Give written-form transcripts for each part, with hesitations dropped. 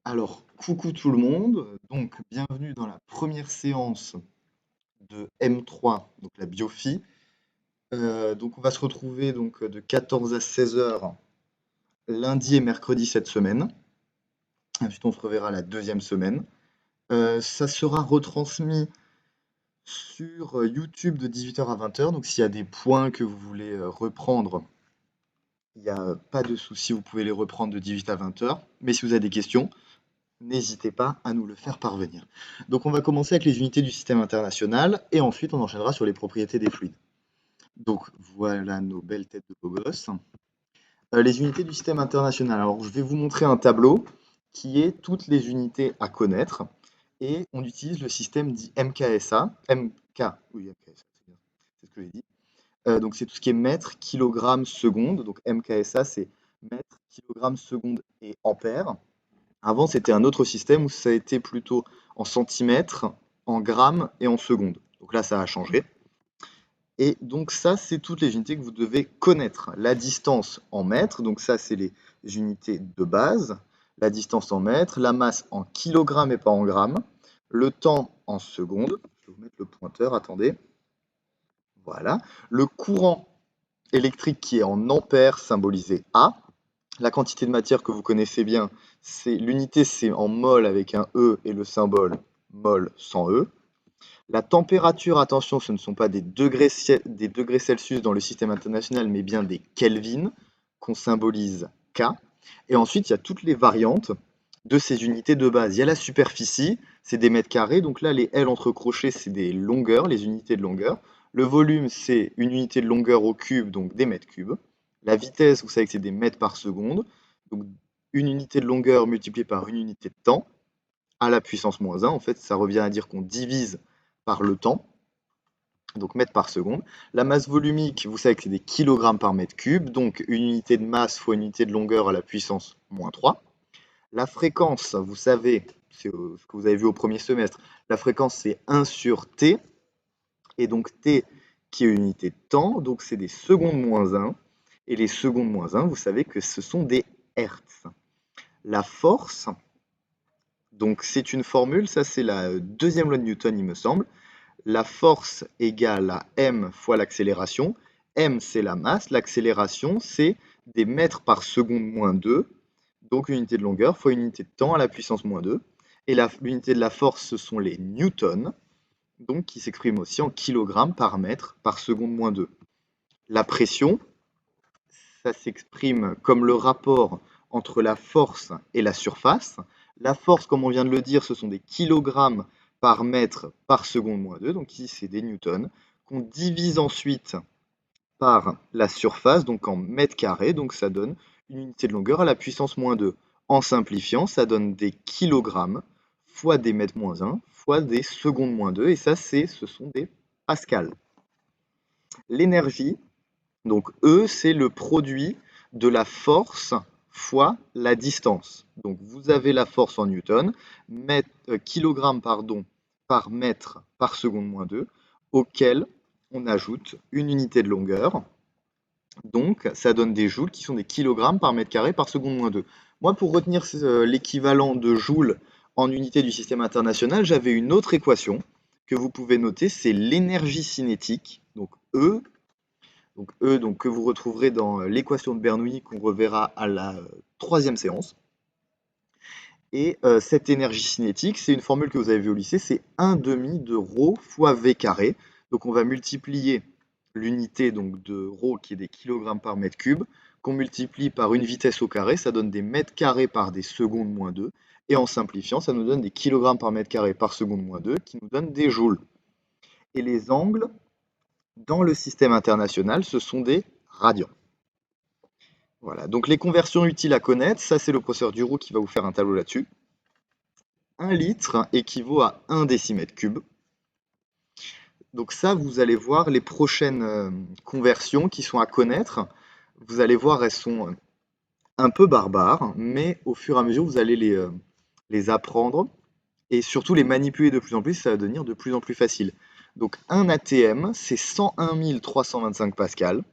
Alors, coucou tout le monde. Donc, bienvenue dans la première séance de M3, donc la biophie. Donc, on va se retrouver de 14 à 16 heures lundi et mercredi cette semaine. Ensuite, on se reverra la deuxième semaine. Ça sera retransmis sur YouTube de 18 heures à 20 heures. Donc, s'il y a des points que vous voulez reprendre, il n'y a pas de souci, vous pouvez les reprendre de 18 à 20 heures. Mais si vous avez des questions, n'hésitez pas à nous le faire parvenir. Donc on va commencer avec les unités du système international et ensuite on enchaînera sur les propriétés des fluides. Donc voilà nos belles têtes de beaux gosses. Les unités du système international. Alors je vais vous montrer un tableau qui est toutes les unités à connaître et on utilise le système dit MKSA. Oui, MKSA, c'est bien, c'est ce que j'ai dit. Donc c'est tout ce qui est mètre, kilogramme, seconde. Donc MKSA c'est mètre, kilogramme, seconde et ampère. Avant, c'était un autre système où ça a été plutôt en centimètres, en grammes et en secondes. Donc là, ça a changé. Et donc ça, c'est toutes les unités que vous devez connaître. La distance en mètres, donc ça, c'est les unités de base. La distance en mètres, la masse en kilogrammes et pas en grammes. Le temps en secondes. Je vais vous mettre le pointeur, attendez. Voilà. Le courant électrique qui est en ampères, symbolisé A. La quantité de matière que vous connaissez bien, c'est l'unité, c'est en mol avec un E et le symbole mol sans E. La température, attention, ce ne sont pas des degrés Celsius dans le système international, mais bien des Kelvin, qu'on symbolise K. Et ensuite, il y a toutes les variantes de ces unités de base. Il y a la superficie, c'est des mètres carrés. Donc là, les L entre crochets, c'est des longueurs, les unités de longueur. Le volume, c'est une unité de longueur au cube, donc des mètres cubes. La vitesse, vous savez que c'est des mètres par seconde. Donc une unité de longueur multipliée par une unité de temps à la puissance moins 1. En fait, ça revient à dire qu'on divise par le temps, donc mètres par seconde. La masse volumique, vous savez que c'est des kilogrammes par mètre cube, donc une unité de masse fois une unité de longueur à la puissance moins 3. La fréquence, vous savez, c'est ce que vous avez vu au premier semestre, la fréquence c'est 1 sur t, et donc t qui est une unité de temps, donc c'est des secondes moins 1, et les secondes moins 1, vous savez que ce sont des hertz. La force, donc c'est une formule, ça c'est la deuxième loi de Newton il me semble, la force égale à m fois l'accélération, m c'est la masse, l'accélération c'est des mètres par seconde moins 2, donc une unité de longueur fois une unité de temps à la puissance moins 2. Et l'unité de la force, ce sont les newtons, donc qui s'expriment aussi en kilogrammes par mètre par seconde moins 2. La pression, ça s'exprime comme le rapport entre la force et la surface. La force, comme on vient de le dire, ce sont des kilogrammes par mètre par seconde moins 2, donc ici c'est des newtons, qu'on divise ensuite par la surface, donc en mètres carrés, donc ça donne une unité de longueur à la puissance moins 2. En simplifiant, ça donne des kilogrammes fois des mètres moins 1 fois des secondes moins 2, et ça, ce sont des pascals. L'énergie, donc E, c'est le produit de la force fois la distance. Donc vous avez la force en newton, kilogramme pardon, par mètre par seconde moins 2, auquel on ajoute une unité de longueur. Donc ça donne des joules qui sont des kilogrammes par mètre carré par seconde moins 2. Moi, pour retenir l'équivalent de joules en unité du système international, j'avais une autre équation que vous pouvez noter, c'est l'énergie cinétique, donc E, que vous retrouverez dans l'équation de Bernoulli qu'on reverra à la troisième séance. Et cette énergie cinétique, c'est une formule que vous avez vue au lycée, c'est 1 demi de ρ fois V carré. Donc on va multiplier l'unité donc de ρ qui est des kilogrammes par mètre cube, qu'on multiplie par une vitesse au carré, ça donne des mètres carrés par des secondes moins 2. Et en simplifiant, ça nous donne des kilogrammes par mètre carré par seconde moins 2, qui nous donne des joules. Et les angles, dans le système international, ce sont des radians. Voilà, donc les conversions utiles à connaître, ça c'est le professeur Duroux qui va vous faire un tableau là-dessus. 1 litre équivaut à 1 décimètre cube. Donc ça, vous allez voir les prochaines conversions qui sont à connaître. Vous allez voir, elles sont un peu barbares, mais au fur et à mesure, vous allez les apprendre et surtout les manipuler de plus en plus, ça va devenir de plus en plus facile. Donc 1 ATM, c'est 101 325 pascal,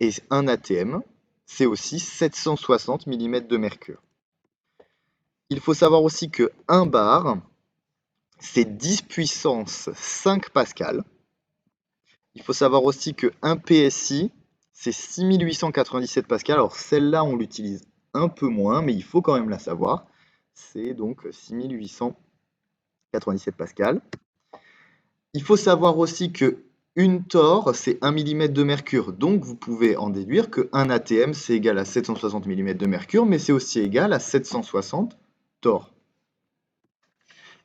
et 1 ATM, c'est aussi 760 mm de mercure. Il faut savoir aussi que 1 bar, c'est 10 puissance 5 pascal. Il faut savoir aussi que 1 PSI, c'est 6897 pascal. Alors celle-là, on l'utilise un peu moins, mais il faut quand même la savoir. C'est donc 6897 pascal. Il faut savoir aussi que une torr, c'est 1 mm de mercure. Donc vous pouvez en déduire que 1 ATM, c'est égal à 760 mm de mercure, mais c'est aussi égal à 760 torr.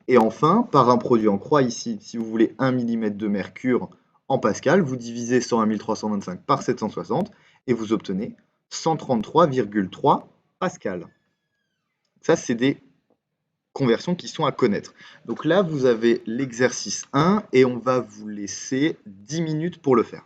Et enfin, par un produit en croix ici, si vous voulez 1 mm de mercure en pascal, vous divisez 101 325 par 760 et vous obtenez 133,3 pascal. Ça, c'est des conversions qui sont à connaître. Donc là, vous avez l'exercice 1 et on va vous laisser 10 minutes pour le faire.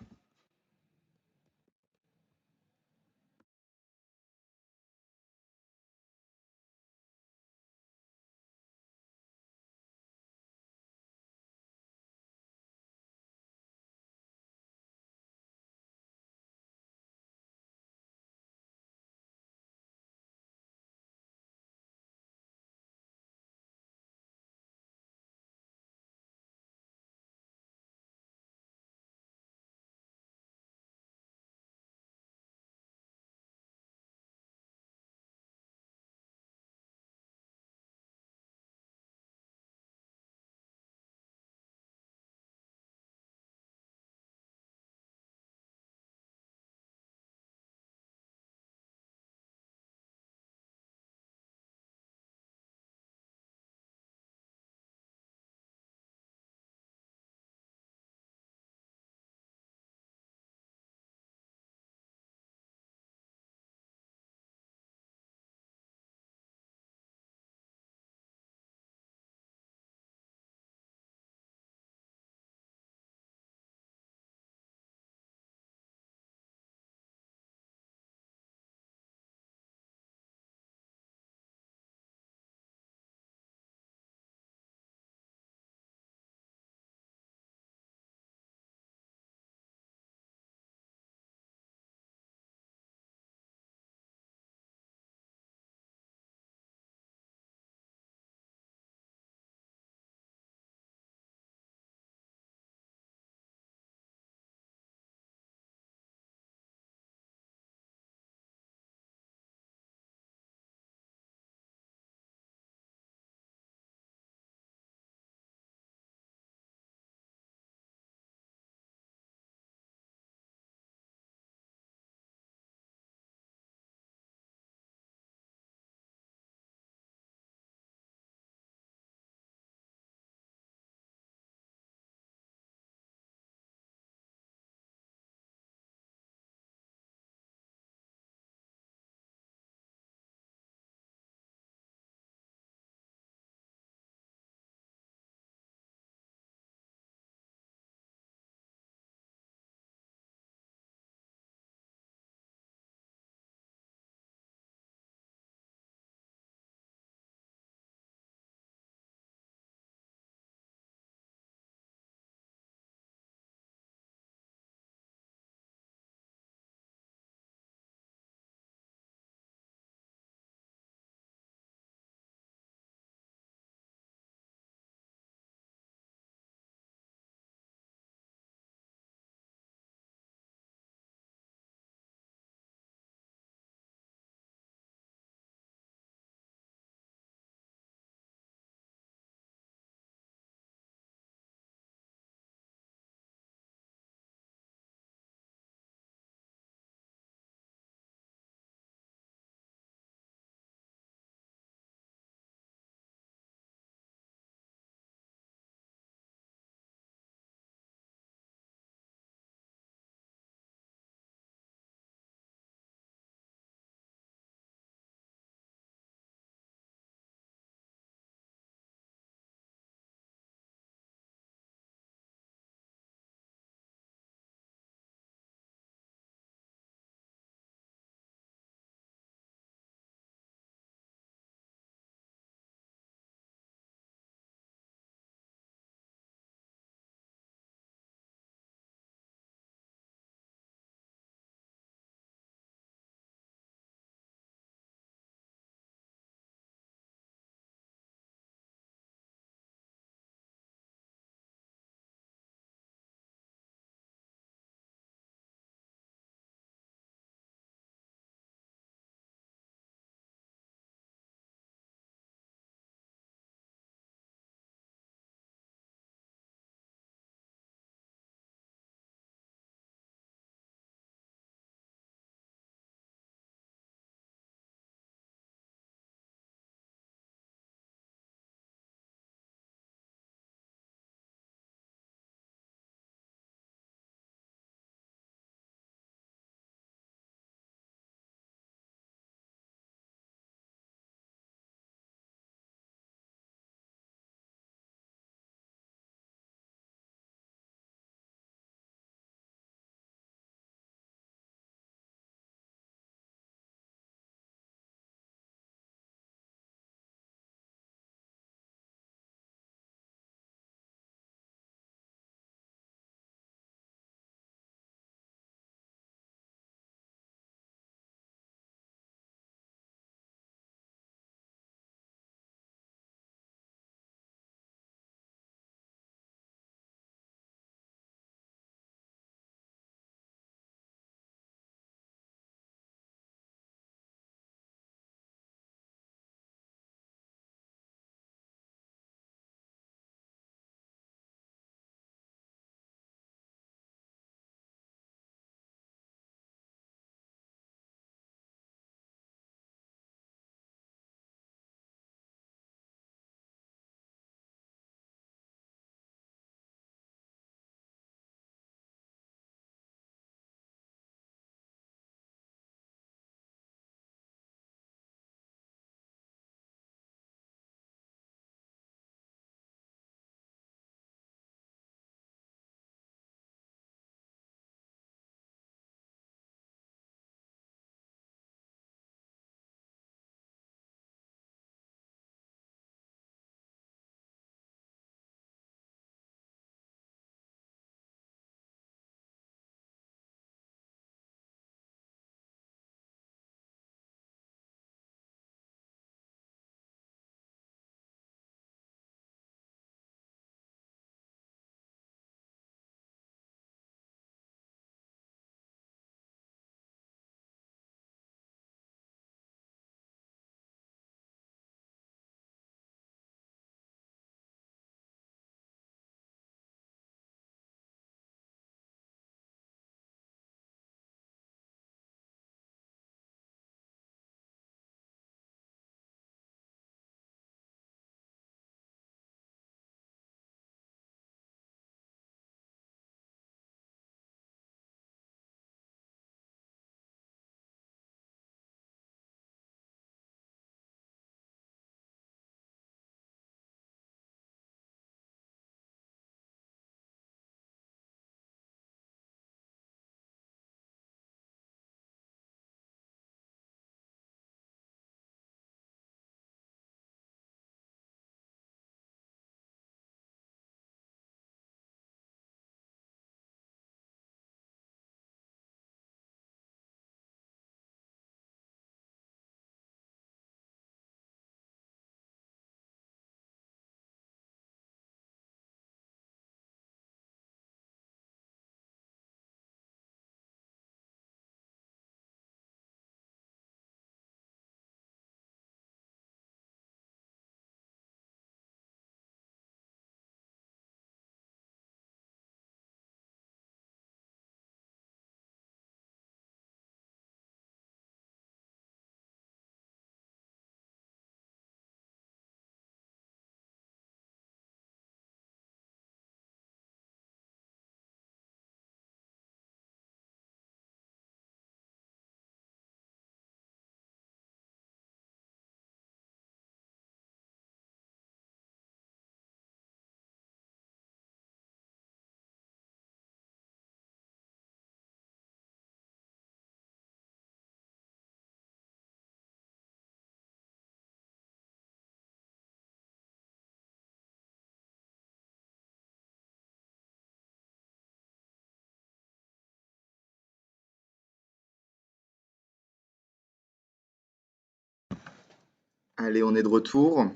Allez, on est de retour.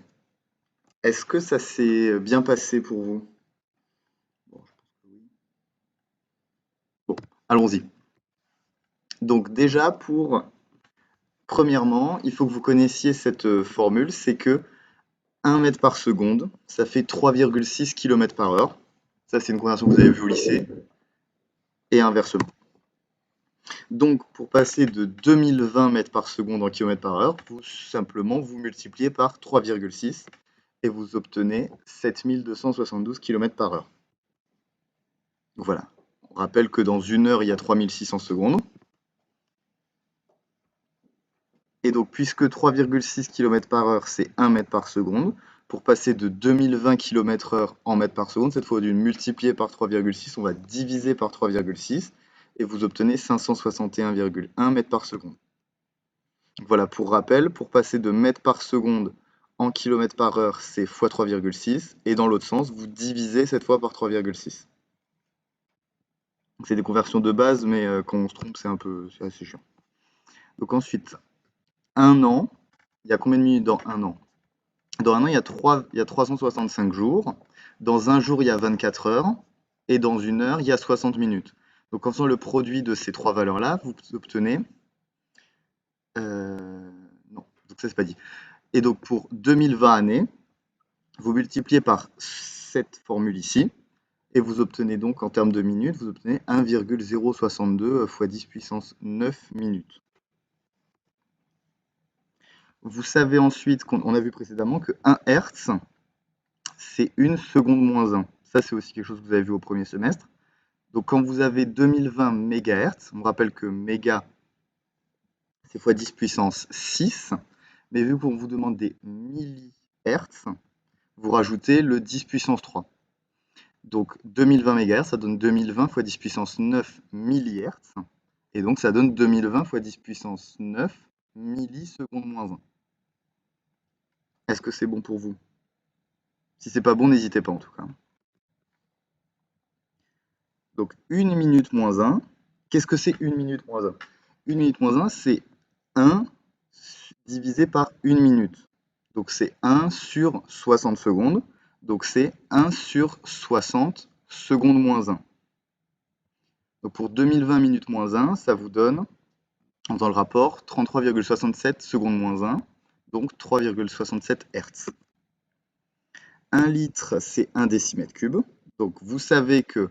Est-ce que ça s'est bien passé pour vous? Bon, je pense que oui. Bon, allons-y. Donc déjà, premièrement, il faut que vous connaissiez cette formule, c'est que 1 mètre par seconde, ça fait 3,6 km par heure. Ça, c'est une conversion que vous avez vue au lycée, et inversement. Donc, pour passer de 2020 mètres par seconde en km par heure, vous multipliez par 3,6 et vous obtenez 7272 km par heure. Voilà. On rappelle que dans une heure, il y a 3600 secondes. Et donc, puisque 3,6 km par heure, c'est 1 mètre par seconde, pour passer de 2020 km/h en mètres par seconde, cette fois, au lieu de multiplier par 3,6, on va diviser par 3,6 et vous obtenez 561,1 mètres par seconde. Donc voilà, pour rappel, pour passer de mètres par seconde en kilomètres par heure, c'est x 3,6 et dans l'autre sens, vous divisez cette fois par 3,6. C'est des conversions de base, mais quand on se trompe, c'est assez chiant. Donc ensuite, un an, il y a combien de minutes dans un an? Dans un an, il y a 365 jours. Dans un jour, il y a 24 heures. Et dans une heure, il y a 60 minutes. Donc en faisant le produit de ces trois valeurs-là, vous obtenez... non, donc ça, c'est pas dit. Et donc pour 2020 années, vous multipliez par cette formule ici. Et vous obtenez donc, en termes de minutes, vous obtenez 1,062 x 10 puissance 9 minutes. Vous savez ensuite, on a vu précédemment que 1 Hertz, c'est 1 seconde moins 1. Ça, c'est aussi quelque chose que vous avez vu au premier semestre. Donc, quand vous avez 2020 MHz, on rappelle que méga, c'est x 10 puissance 6. Mais vu qu'on vous demande des millihertz, vous rajoutez le 10 puissance 3. Donc 2020 MHz, ça donne 2020 x 10 puissance 9 millihertz. Et donc ça donne 2020 x 10 puissance 9 millisecondes moins 1. Est-ce que c'est bon pour vous? Si c'est pas bon, n'hésitez pas en tout cas. Donc 1 minute moins 1. Qu'est-ce que c'est 1 minute moins 1? 1 minute moins 1, c'est 1 divisé par 1 minute. Donc c'est 1 sur 60 secondes. Donc c'est 1 sur 60 secondes moins 1. Donc pour 2020 minutes moins 1, ça vous donne, en faisant le rapport, 33,67 secondes moins 1, donc 3,67 Hz. 1 litre, c'est 1 décimètre cube. Donc vous savez que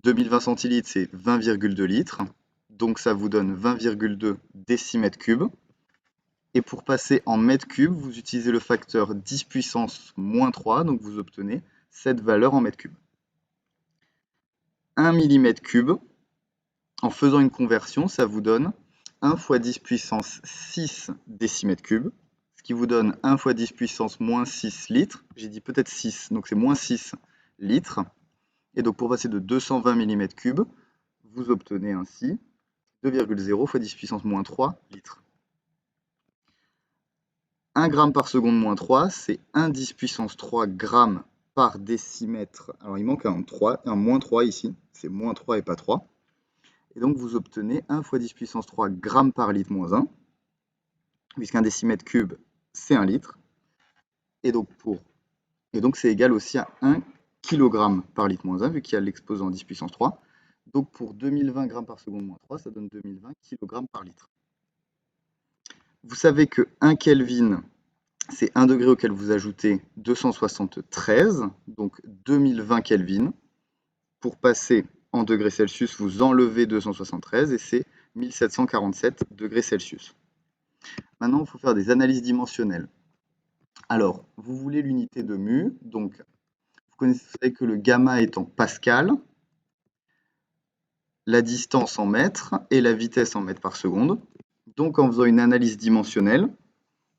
2020 centilitres, c'est 20,2 litres. Donc ça vous donne 20,2 décimètres cubes. Et pour passer en mètres cubes, vous utilisez le facteur 10 puissance moins 3, donc vous obtenez cette valeur en mètres cubes. 1 millimètre cube, en faisant une conversion, ça vous donne 1 x 10 puissance 6 décimètres cubes, ce qui vous donne 1 x 10 puissance moins 6 litres. J'ai dit peut-être 6, donc c'est moins 6 litres. Et donc pour passer de 220 mm3, vous obtenez ainsi 2,0 x 10 puissance moins 3 litres. 1 g par seconde moins 3, c'est 1 10 puissance 3 grammes par décimètre. Alors il manque un moins 3 ici, c'est moins 3 et pas 3. Et donc vous obtenez 1 x 10 puissance 3 grammes par litre moins 1, puisqu'un décimètre cube, c'est 1 litre. Et donc c'est égal aussi à 1 kg par litre moins 1, vu qu'il y a l'exposant 10 puissance 3. Donc pour 2020 grammes par seconde moins 3, ça donne 2020 kg par litre. Vous savez que 1 Kelvin, c'est 1 degré auquel vous ajoutez 273, donc 2020 Kelvin. Pour passer en degrés Celsius, vous enlevez 273 et c'est 1747 degrés Celsius. Maintenant, il faut faire des analyses dimensionnelles. Alors, vous voulez l'unité de mu, donc vous connaissez que le gamma est en pascal, la distance en mètres et la vitesse en mètres par seconde. Donc, en faisant une analyse dimensionnelle,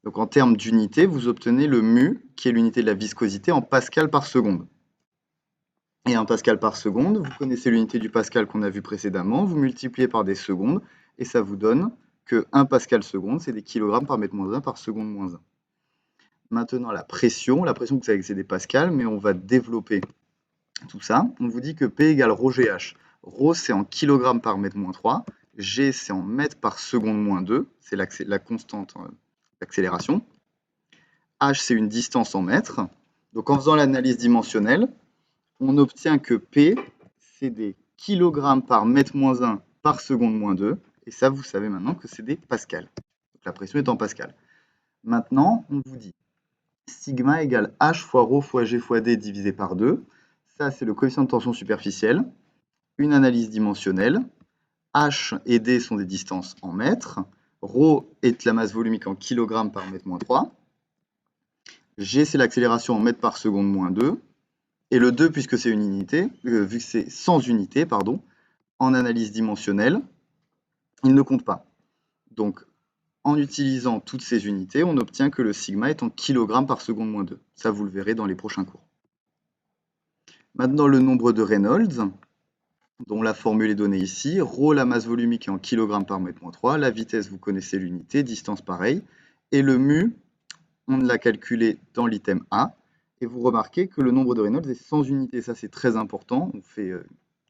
donc en termes d'unité, vous obtenez le mu, qui est l'unité de la viscosité, en pascal par seconde. Et en pascal par seconde, vous connaissez l'unité du pascal qu'on a vu précédemment, vous multipliez par des secondes, et ça vous donne que 1 pascal seconde, c'est des kilogrammes par mètre moins 1 par seconde moins 1. Maintenant, la pression, vous savez que c'est des pascals, mais on va développer tout ça. On vous dit que P égale ρGh. Rho, c'est en kilogrammes par mètre moins 3. G, c'est en mètres par seconde moins 2. C'est la constante d'accélération. H, c'est une distance en mètres. Donc en faisant l'analyse dimensionnelle, on obtient que P, c'est des kilogrammes par mètre moins 1 par seconde moins 2. Et ça, vous savez maintenant que c'est des pascals. Donc la pression est en pascal. Maintenant, on vous dit sigma égale H fois ρ fois G fois D divisé par 2. Ça, c'est le coefficient de tension superficielle. Une analyse dimensionnelle. H et D sont des distances en mètres. ρ est la masse volumique en kilogrammes par mètre moins 3. G, c'est l'accélération en mètres par seconde moins 2. Et le 2, puisque c'est une unité, vu que c'est sans unité, pardon, en analyse dimensionnelle, il ne compte pas. Donc, en utilisant toutes ces unités, on obtient que le sigma est en kilogrammes par seconde moins 2. Ça, vous le verrez dans les prochains cours. Maintenant, le nombre de Reynolds, dont la formule est donnée ici. Rho, la masse volumique est en kilogrammes par mètre moins 3. La vitesse, vous connaissez l'unité. Distance, pareil. Et le mu, on l'a calculé dans l'item A. Et vous remarquez que le nombre de Reynolds est sans unité. Ça, c'est très important. On fait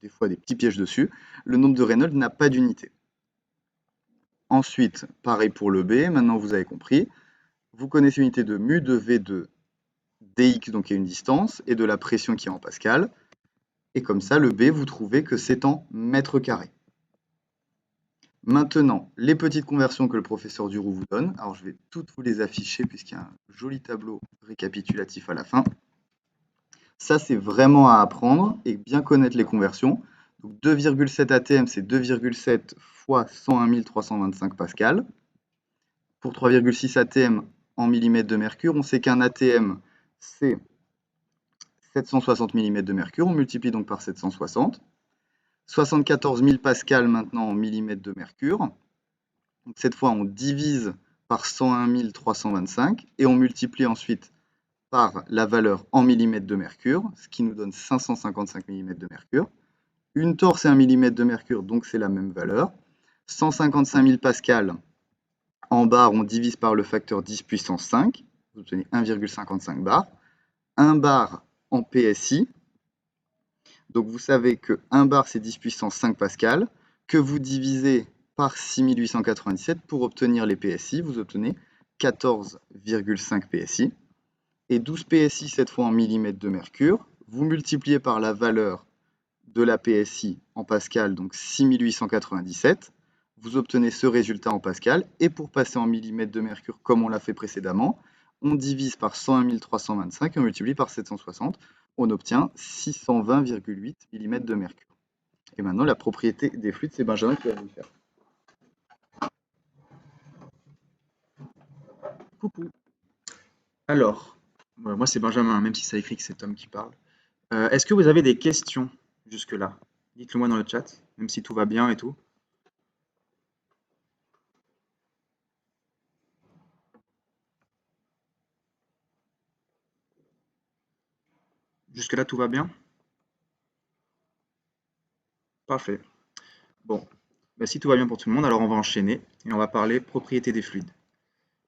des fois des petits pièges dessus. Le nombre de Reynolds n'a pas d'unité. Ensuite, pareil pour le B. Maintenant, vous avez compris. Vous connaissez l'unité de mu, de V, de dx, donc qui est une distance, et de la pression qui est en pascal. Et comme ça, le B, vous trouvez que c'est en mètres carrés. Maintenant, les petites conversions que le professeur Duroux vous donne. Alors, je vais toutes vous les afficher puisqu'il y a un joli tableau récapitulatif à la fin. Ça, c'est vraiment à apprendre et bien connaître les conversions. Donc, 2,7 ATM, c'est 2,7 fois 101 325 pascal. Pour 3,6 ATM en millimètres de mercure, on sait qu'un ATM, c'est 760 mm de mercure. On multiplie donc par 760. 74 000 pascal maintenant en millimètres de mercure. Donc cette fois, on divise par 101 325 et on multiplie ensuite par la valeur en millimètres de mercure, ce qui nous donne 555 mm de mercure. Une torse et un millimètre de mercure, donc c'est la même valeur. 155 000 pascal en bar, on divise par le facteur 10 puissance 5. Vous obtenez 1,55 bar. 1 bar en PSI. Donc vous savez que 1 bar, c'est 10 puissance 5 pascal, que vous divisez par 6897 pour obtenir les PSI. Vous obtenez 14,5 PSI. Et 12 PSI, cette fois en millimètres de mercure. Vous multipliez par la valeur de la PSI en pascal, donc 6897. Vous obtenez ce résultat en pascal. Et pour passer en millimètres de mercure, comme on l'a fait précédemment, on divise par 101 325 et on multiplie par 760. On obtient 620,8 mm de mercure. Et maintenant, la propriété des fluides, c'est Benjamin qui va vous le faire. Coucou. Alors, moi c'est Benjamin, même si ça écrit que c'est Tom qui parle. Est-ce que vous avez des questions jusque-là? Dites-le moi dans le chat, même si tout va bien et tout. Jusque-là, tout va bien? Parfait. Bon, si tout va bien pour tout le monde, alors on va enchaîner et on va parler propriétés des fluides.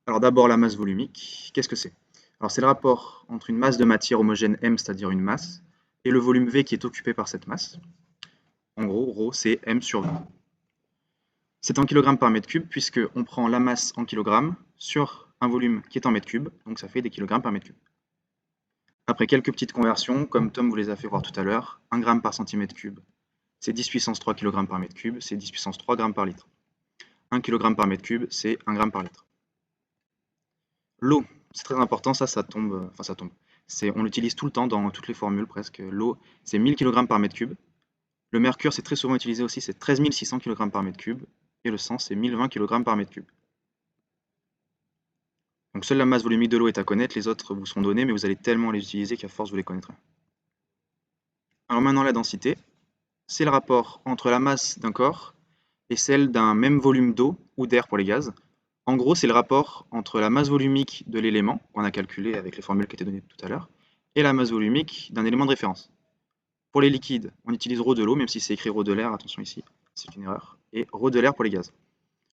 Alors d'abord la masse volumique, qu'est-ce que c'est? Alors c'est le rapport entre une masse de matière homogène M, c'est-à-dire une masse, et le volume V qui est occupé par cette masse. En gros, ρ, c'est M sur V. C'est en kilogrammes par mètre cube, puisqu'on prend la masse en kilogrammes sur un volume qui est en mètre cube, donc ça fait des kilogrammes par mètre cube. Après quelques petites conversions, comme Tom vous les a fait voir tout à l'heure, 1 gramme par centimètre cube, c'est 10 puissance 3 kg par mètre cube, c'est 10 puissance 3 grammes par litre. 1 kg par mètre cube, c'est 1 gramme par litre. L'eau, c'est très important, ça tombe, on l'utilise tout le temps dans toutes les formules presque. L'eau, c'est 1000 kg par mètre cube. Le mercure, c'est très souvent utilisé aussi, c'est 13 600 kg par mètre cube. Et le sang, c'est 1020 kg par mètre cube. Donc seule la masse volumique de l'eau est à connaître, les autres vous sont donnés, mais vous allez tellement les utiliser qu'à force vous les connaîtrez. Alors maintenant la densité, c'est le rapport entre la masse d'un corps et celle d'un même volume d'eau ou d'air pour les gaz. En gros, c'est le rapport entre la masse volumique de l'élément, qu'on a calculé avec les formules qui étaient données tout à l'heure, et la masse volumique d'un élément de référence. Pour les liquides, on utilise ρ de l'eau, même si c'est écrit ρ de l'air, attention ici, c'est une erreur, et ρ de l'air pour les gaz.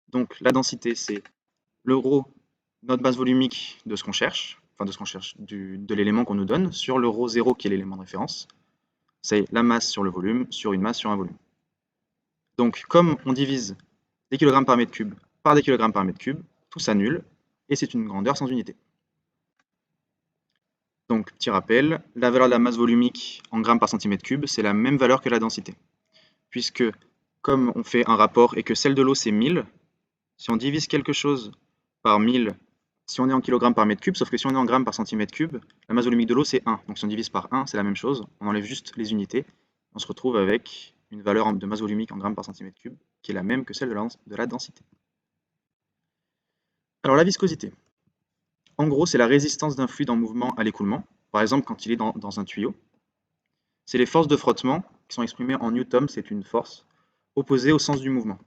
Donc la densité, c'est le ρ, notre masse volumique de ce qu'on cherche, de l'élément qu'on nous donne, sur le ρ0 qui est l'élément de référence. C'est la masse sur le volume, sur une masse sur un volume. Donc comme on divise des kilogrammes par mètre cube par des kilogrammes par mètre cube, tout s'annule, et c'est une grandeur sans unité. Donc, petit rappel, la valeur de la masse volumique en grammes par centimètre cube, c'est la même valeur que la densité. Puisque, comme on fait un rapport et que celle de l'eau, c'est 1000, si on divise quelque chose par 1000, si on est en kilogrammes par mètre cube, sauf que si on est en grammes par centimètre cube, la masse volumique de l'eau, c'est 1. Donc si on divise par 1, c'est la même chose. On enlève juste les unités. On se retrouve avec une valeur de masse volumique en grammes par centimètre cube qui est la même que celle de la densité. Alors la viscosité. En gros, c'est la résistance d'un fluide en mouvement à l'écoulement. Par exemple, quand il est dans un tuyau. C'est les forces de frottement qui sont exprimées en newton, c'est une force, opposée au sens du mouvement.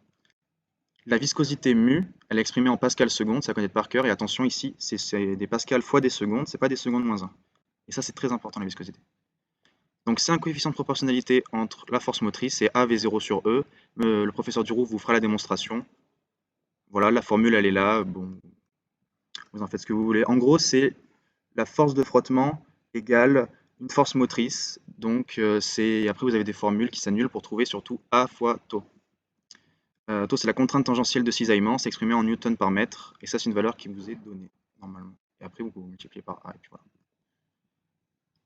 La viscosité mu, elle est exprimée en pascal secondes, ça connaît par cœur, et attention ici, c'est des pascals fois des secondes, c'est pas des secondes moins 1. Et ça c'est très important la viscosité. Donc c'est un coefficient de proportionnalité entre la force motrice, c'est AV0 sur E, le professeur Duroux vous fera la démonstration. Voilà, la formule elle est là, bon, vous en faites ce que vous voulez. En gros c'est la force de frottement égale une force motrice, donc après vous avez des formules qui s'annulent pour trouver surtout A fois taux. Taux, c'est la contrainte tangentielle de cisaillement, c'est exprimé en newton par mètre, et ça, c'est une valeur qui vous est donnée, normalement. Et après, vous multipliez par A, et puis voilà.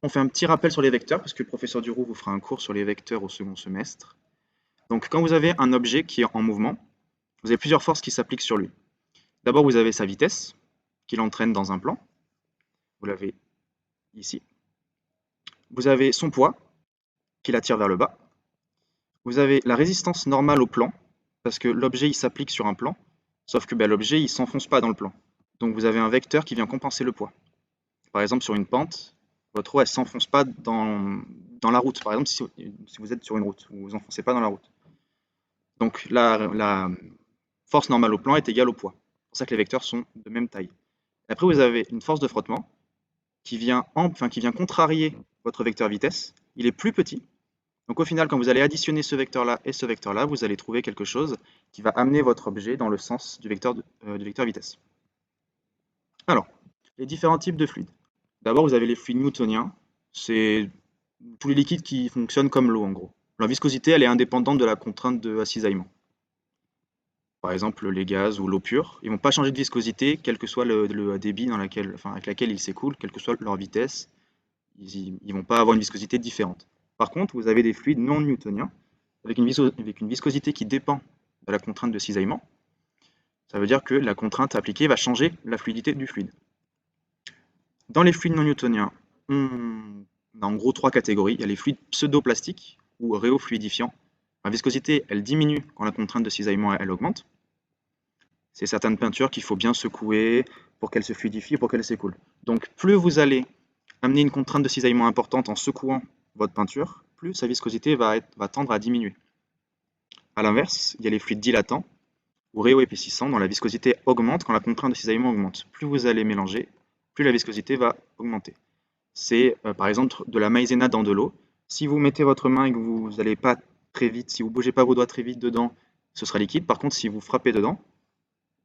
On fait un petit rappel sur les vecteurs, parce que le professeur Duroux vous fera un cours sur les vecteurs au second semestre. Donc, quand vous avez un objet qui est en mouvement, vous avez plusieurs forces qui s'appliquent sur lui. D'abord, vous avez sa vitesse, qui l'entraîne dans un plan. Vous l'avez ici. Vous avez son poids, qui l'attire vers le bas. Vous avez la résistance normale au plan, parce que l'objet il s'applique sur un plan, sauf que l'objet il s'enfonce pas dans le plan. Donc vous avez un vecteur qui vient compenser le poids. Par exemple sur une pente, votre eau elle s'enfonce pas dans la route. Par exemple si vous êtes sur une route, vous vous enfoncez pas dans la route. Donc la force normale au plan est égale au poids. C'est pour ça que les vecteurs sont de même taille. Après vous avez une force de frottement qui vient contrarier votre vecteur vitesse. Il est plus petit. Donc au final, quand vous allez additionner ce vecteur-là et ce vecteur-là, vous allez trouver quelque chose qui va amener votre objet dans le sens du vecteur vitesse. Alors, les différents types de fluides. D'abord, vous avez les fluides newtoniens. C'est tous les liquides qui fonctionnent comme l'eau, en gros. Leur viscosité, elle est indépendante de la contrainte de cisaillement. Par exemple, les gaz ou l'eau pure, ils ne vont pas changer de viscosité, quel que soit le débit avec lequel ils s'écoulent, quelle que soit leur vitesse. Ils ne vont pas avoir une viscosité différente. Par contre, vous avez des fluides non newtoniens avec une viscosité qui dépend de la contrainte de cisaillement. Ça veut dire que la contrainte appliquée va changer la fluidité du fluide. Dans les fluides non newtoniens, on a en gros 3 catégories. Il y a les fluides pseudoplastiques ou réofluidifiants. La viscosité, elle diminue quand la contrainte de cisaillement elle augmente. C'est certaines peintures qu'il faut bien secouer pour qu'elles se fluidifient, pour qu'elles s'écoulent. Donc plus vous allez amener une contrainte de cisaillement importante en secouant votre peinture, plus sa viscosité va tendre à diminuer. A l'inverse, il y a les fluides dilatants ou réoépaississants dont la viscosité augmente quand la contrainte de cisaillement augmente. Plus vous allez mélanger, plus la viscosité va augmenter. C'est par exemple de la maïzena dans de l'eau. Si vous mettez votre main et que vous n'allez pas très vite, si vous ne bougez pas vos doigts très vite dedans, ce sera liquide. Par contre, si vous frappez dedans,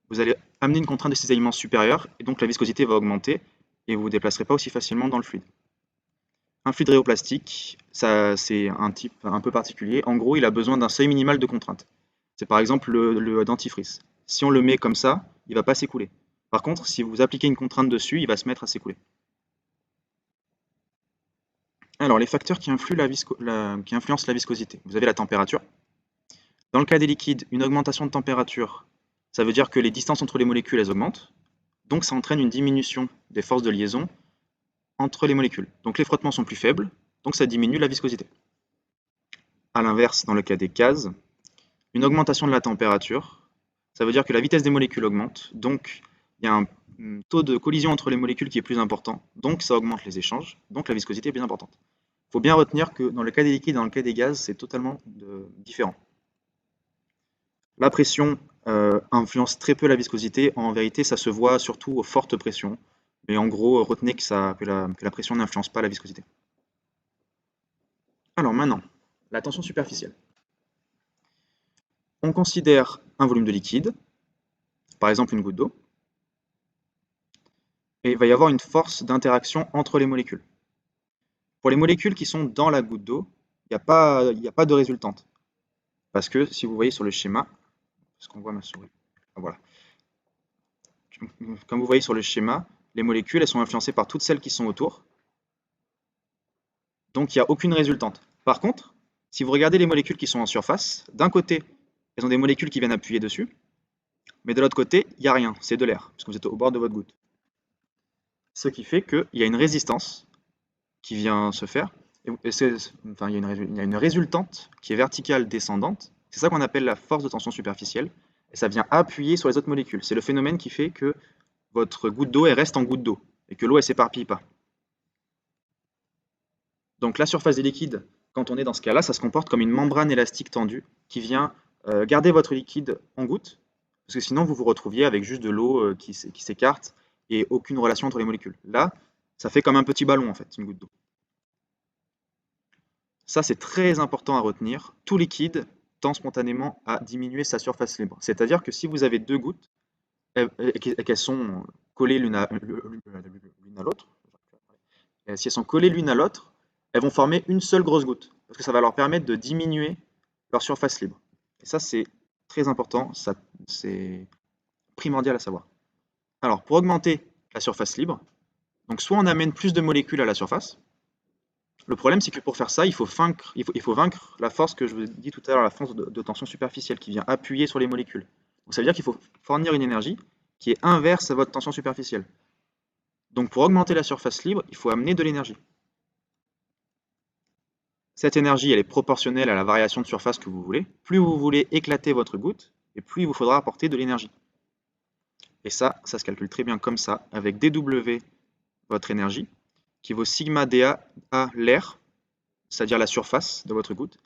vous allez amener une contrainte de cisaillement supérieure et donc la viscosité va augmenter et vous ne vous déplacerez pas aussi facilement dans le fluide. Un fluide réoplastique, c'est un type un peu particulier. En gros, il a besoin d'un seuil minimal de contrainte. C'est par exemple le dentifrice. Si on le met comme ça, il ne va pas s'écouler. Par contre, si vous appliquez une contrainte dessus, il va se mettre à s'écouler. Alors, les facteurs qui influencent la viscosité. Vous avez la température. Dans le cas des liquides, une augmentation de température, ça veut dire que les distances entre les molécules, elles augmentent. Donc, ça entraîne une diminution des forces de liaison entre les molécules. Donc, les frottements sont plus faibles, donc ça diminue la viscosité. A l'inverse, dans le cas des gaz, une augmentation de la température, ça veut dire que la vitesse des molécules augmente, donc il y a un taux de collision entre les molécules qui est plus important, donc ça augmente les échanges, donc la viscosité est plus importante. Il faut bien retenir que dans le cas des liquides et dans le cas des gaz, c'est totalement différent. La pression influence très peu la viscosité, en vérité ça se voit surtout aux fortes pressions, mais en gros retenez que la pression n'influence pas la viscosité. Alors maintenant, la tension superficielle. On considère un volume de liquide, par exemple une goutte d'eau, et il va y avoir une force d'interaction entre les molécules. Pour les molécules qui sont dans la goutte d'eau, il n'y a pas de résultante. Parce que si vous voyez sur le schéma, est-ce qu'on voit ma souris? Ah, voilà. Comme vous voyez sur le schéma, les molécules elles sont influencées par toutes celles qui sont autour, Donc, il n'y a aucune résultante. Par contre, si vous regardez les molécules qui sont en surface, d'un côté, elles ont des molécules qui viennent appuyer dessus, mais de l'autre côté, il n'y a rien, c'est de l'air, parce que vous êtes au bord de votre goutte. Ce qui fait qu'il y a une résistance qui vient se faire, enfin, il y a une résultante qui est verticale descendante, c'est ça qu'on appelle la force de tension superficielle, et ça vient appuyer sur les autres molécules. C'est le phénomène qui fait que votre goutte d'eau reste en goutte d'eau, et que l'eau ne s'éparpille pas. Donc la surface des liquides, quand on est dans ce cas-là, ça se comporte comme une membrane élastique tendue qui vient garder votre liquide en goutte, parce que sinon vous vous retrouviez avec juste de l'eau qui s'écarte et aucune relation entre les molécules. Là, ça fait comme un petit ballon en fait, une goutte d'eau. Ça, c'est très important à retenir. Tout liquide tend spontanément à diminuer sa surface libre. C'est-à-dire que si vous avez deux gouttes et qu'elles sont collées l'une à l'autre, si elles sont collées l'une à l'autre, elles vont former une seule grosse goutte, parce que ça va leur permettre de diminuer leur surface libre. Et ça, c'est très important, c'est primordial à savoir. Alors, pour augmenter la surface libre, donc soit on amène plus de molécules à la surface. Le problème, c'est que pour faire ça, il faut vaincre la force que je vous ai dit tout à l'heure, la force de tension superficielle qui vient appuyer sur les molécules. Donc ça veut dire qu'il faut fournir une énergie qui est inverse à votre tension superficielle. Donc pour augmenter la surface libre, il faut amener de l'énergie. Cette énergie, elle est proportionnelle à la variation de surface que vous voulez. Plus vous voulez éclater votre goutte, et plus il vous faudra apporter de l'énergie. Et ça se calcule très bien comme ça, avec dW, votre énergie, qui vaut sigma dA à l'air, c'est-à-dire la surface de votre goutte.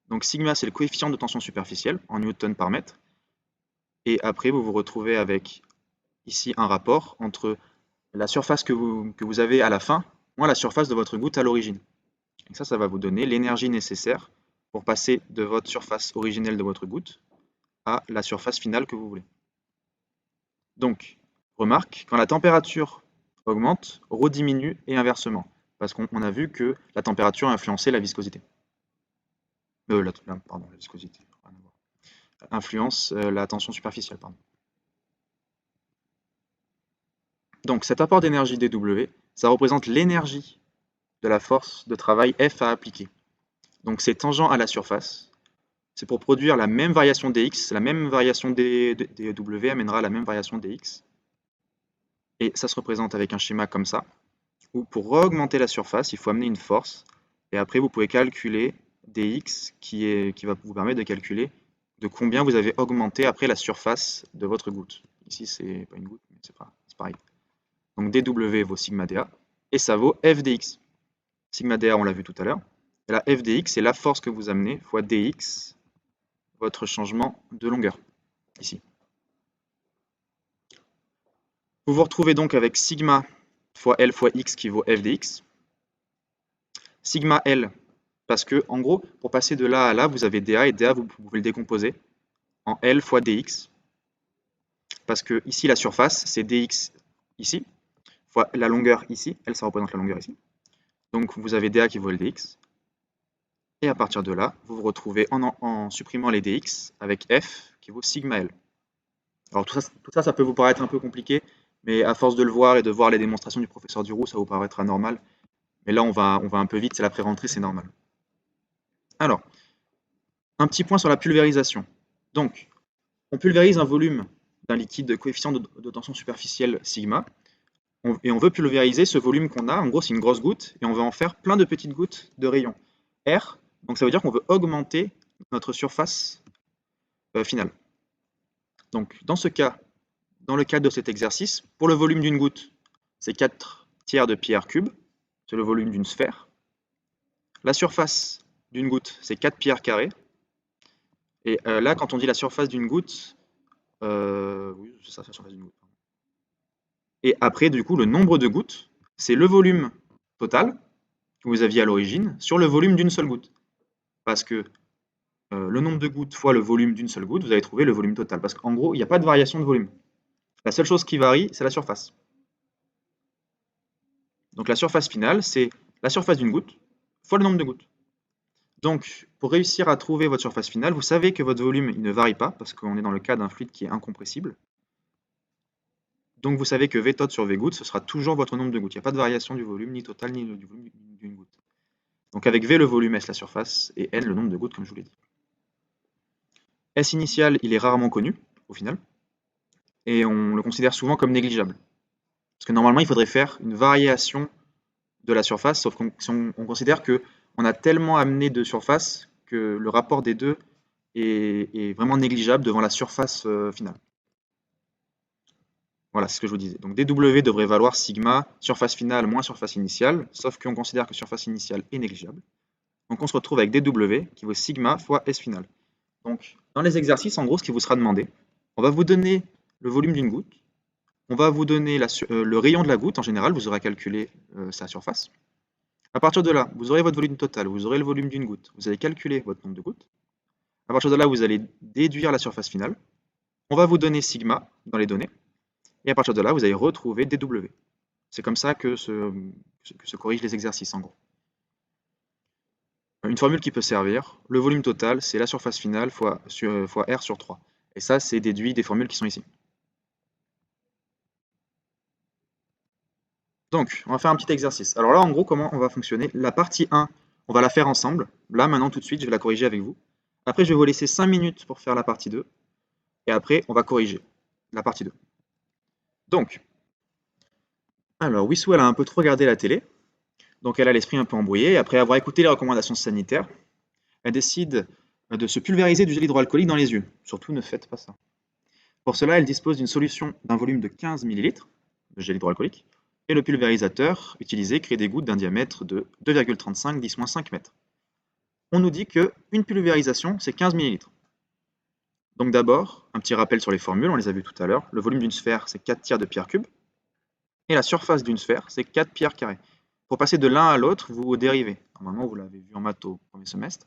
Donc sigma, c'est le coefficient de tension superficielle en newton par mètre. Et après, vous vous retrouvez avec ici un rapport entre la surface que vous avez à la fin, moins la surface de votre goutte à l'origine. Et ça va vous donner l'énergie nécessaire pour passer de votre surface originelle de votre goutte à la surface finale que vous voulez. Donc, remarque, quand la température augmente, ρ diminue et inversement, parce qu'on a vu que la température influençait la viscosité. Pardon, la viscosité, rien à voir. Influence la tension superficielle, pardon. Donc cet apport d'énergie dW, ça représente l'énergie de la force de travail F à appliquer. Donc c'est tangent à la surface. C'est pour produire la même variation dx, la même variation dW amènera la même variation dx. Et ça se représente avec un schéma comme ça, où pour augmenter la surface, il faut amener une force. Et après, vous pouvez calculer dx qui va vous permettre de calculer de combien vous avez augmenté après la surface de votre goutte. Ici, c'est pas une goutte, mais c'est pareil. Donc dW vaut sigma dA, et ça vaut F dx. Sigma dA, on l'a vu tout à l'heure. Et la F dx, c'est la force que vous amenez fois dx, votre changement de longueur, ici. Vous vous retrouvez donc avec sigma fois L fois x qui vaut F dx. Sigma L, parce que, en gros, pour passer de là à là, vous avez dA, et dA, vous pouvez le décomposer en L fois dx. Parce que ici, la surface, c'est dx ici, fois la longueur ici. L, ça représente la longueur ici. Donc, vous avez dA qui vaut L dx. Et à partir de là, vous vous retrouvez en supprimant les dx avec F qui vaut sigma L. Alors tout ça, ça peut vous paraître un peu compliqué, mais à force de le voir et de voir les démonstrations du professeur Duroux, ça vous paraîtra normal. Mais là, on va un peu vite, c'est la pré-rentrée, c'est normal. Alors, un petit point sur la pulvérisation. Donc, on pulvérise un volume d'un liquide de coefficient de tension superficielle sigma, et on veut pulvériser ce volume qu'on a, en gros c'est une grosse goutte, et on veut en faire plein de petites gouttes de rayon R, donc ça veut dire qu'on veut augmenter notre surface finale. Donc dans ce cas, dans le cadre de cet exercice, pour le volume d'une goutte, c'est 4 tiers de pi r cube, c'est le volume d'une sphère. La surface d'une goutte, c'est 4 pi r carré. Et là, quand on dit la surface d'une goutte, oui, c'est ça, la surface d'une goutte. Et après, du coup, le nombre de gouttes, c'est le volume total que vous aviez à l'origine sur le volume d'une seule goutte. Parce que le nombre de gouttes fois le volume d'une seule goutte, vous allez trouver le volume total. Parce qu'en gros, il n'y a pas de variation de volume. La seule chose qui varie, c'est la surface. Donc la surface finale, c'est la surface d'une goutte fois le nombre de gouttes. Donc, pour réussir à trouver votre surface finale, vous savez que votre volume il ne varie pas, parce qu'on est dans le cas d'un fluide qui est incompressible. Donc vous savez que V tot sur V goutte, ce sera toujours votre nombre de gouttes. Il n'y a pas de variation du volume, ni total, ni du volume d'une goutte. Donc avec V le volume, S la surface, et N le nombre de gouttes, comme je vous l'ai dit. S initial, il est rarement connu, au final, et on le considère souvent comme négligeable. Parce que normalement, il faudrait faire une variation de la surface, sauf qu'on si on considère qu'on a tellement amené de surface que le rapport des deux est vraiment négligeable devant la surface finale. Voilà, c'est ce que je vous disais. Donc dW devrait valoir sigma surface finale moins surface initiale, sauf qu'on considère que surface initiale est négligeable. Donc on se retrouve avec dW qui vaut sigma fois S finale. Donc dans les exercices, en gros, ce qui vous sera demandé, on va vous donner le volume d'une goutte, on va vous donner le rayon de la goutte, en général, vous aurez calculé sa surface. À partir de là, vous aurez votre volume total, vous aurez le volume d'une goutte, vous allez calculer votre nombre de gouttes. À partir de là, vous allez déduire la surface finale. On va vous donner sigma dans les données. Et à partir de là, vous allez retrouver dW. C'est comme ça que se corrigent les exercices, en gros. Une formule qui peut servir, le volume total, c'est la surface finale fois R sur 3. Et ça, c'est déduit des formules qui sont ici. Donc, on va faire un petit exercice. Alors là, en gros, comment on va fonctionner? La partie 1, on va la faire ensemble. Là, maintenant, tout de suite, je vais la corriger avec vous. Après, je vais vous laisser 5 minutes pour faire la partie 2. Et après, on va corriger la partie 2. Donc, alors, Wissou, elle a un peu trop regardé la télé. Donc, elle a l'esprit un peu embrouillé. Après avoir écouté les recommandations sanitaires, elle décide de se pulvériser du gel hydroalcoolique dans les yeux. Surtout, ne faites pas ça. Pour cela, elle dispose d'une solution d'un volume de 15 ml de gel hydroalcoolique. Et le pulvérisateur utilisé crée des gouttes d'un diamètre de 2,35 10-5 mètres. On nous dit qu'une pulvérisation, c'est 15 ml. Donc d'abord, un petit rappel sur les formules, on les a vues tout à l'heure. Le volume d'une sphère, c'est 4 tiers de pierre cube. Et la surface d'une sphère, c'est 4 pierres carrées. Pour passer de l'un à l'autre, vous dérivez. Normalement, vous l'avez vu en maths au premier semestre.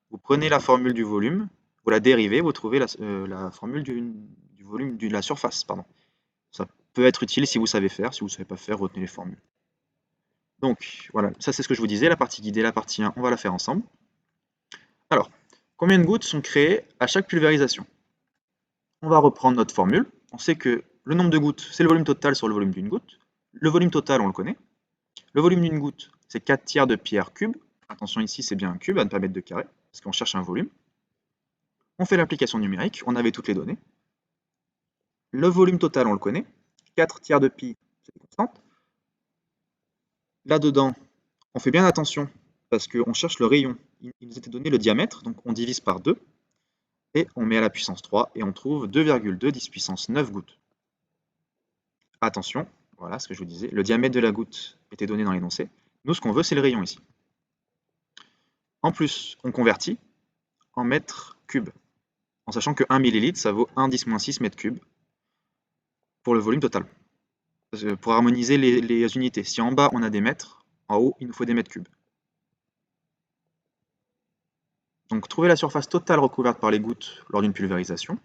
Vous prenez la formule du volume, vous la dérivez, vous trouvez la formule du volume de la surface. Pardon. Ça peut être utile si vous savez faire. Si vous ne savez pas faire, retenez les formules. Donc voilà, ça c'est ce que je vous disais. La partie guidée, la partie 1, on va la faire ensemble. Alors, combien de gouttes sont créées à chaque pulvérisation? On va reprendre notre formule. On sait que le nombre de gouttes, c'est le volume total sur le volume d'une goutte. Le volume total, on le connaît. Le volume d'une goutte, c'est 4 tiers de pierre cube. Attention, ici, c'est bien un cube, à ne pas mettre de carré, parce qu'on cherche un volume. On fait l'application numérique, on avait toutes les données. Le volume total, on le connaît. 4 tiers de pi, c'est une constante. Là-dedans, on fait bien attention, parce qu'on cherche le rayon. Il nous était donné le diamètre, donc on divise par 2. Et on met à la puissance 3, et on trouve 2,2 10 puissance 9 gouttes. Attention, voilà ce que je vous disais, le diamètre de la goutte était donné dans l'énoncé. Nous, ce qu'on veut, c'est le rayon ici. En plus, on convertit en mètres cubes, en sachant que 1 ml, ça vaut 1 10-6 mètres cubes pour le volume total. Pour harmoniser les unités. Si en bas, on a des mètres, en haut, il nous faut des mètres cubes. Donc, trouver la surface totale recouverte par les gouttes lors d'une pulvérisation.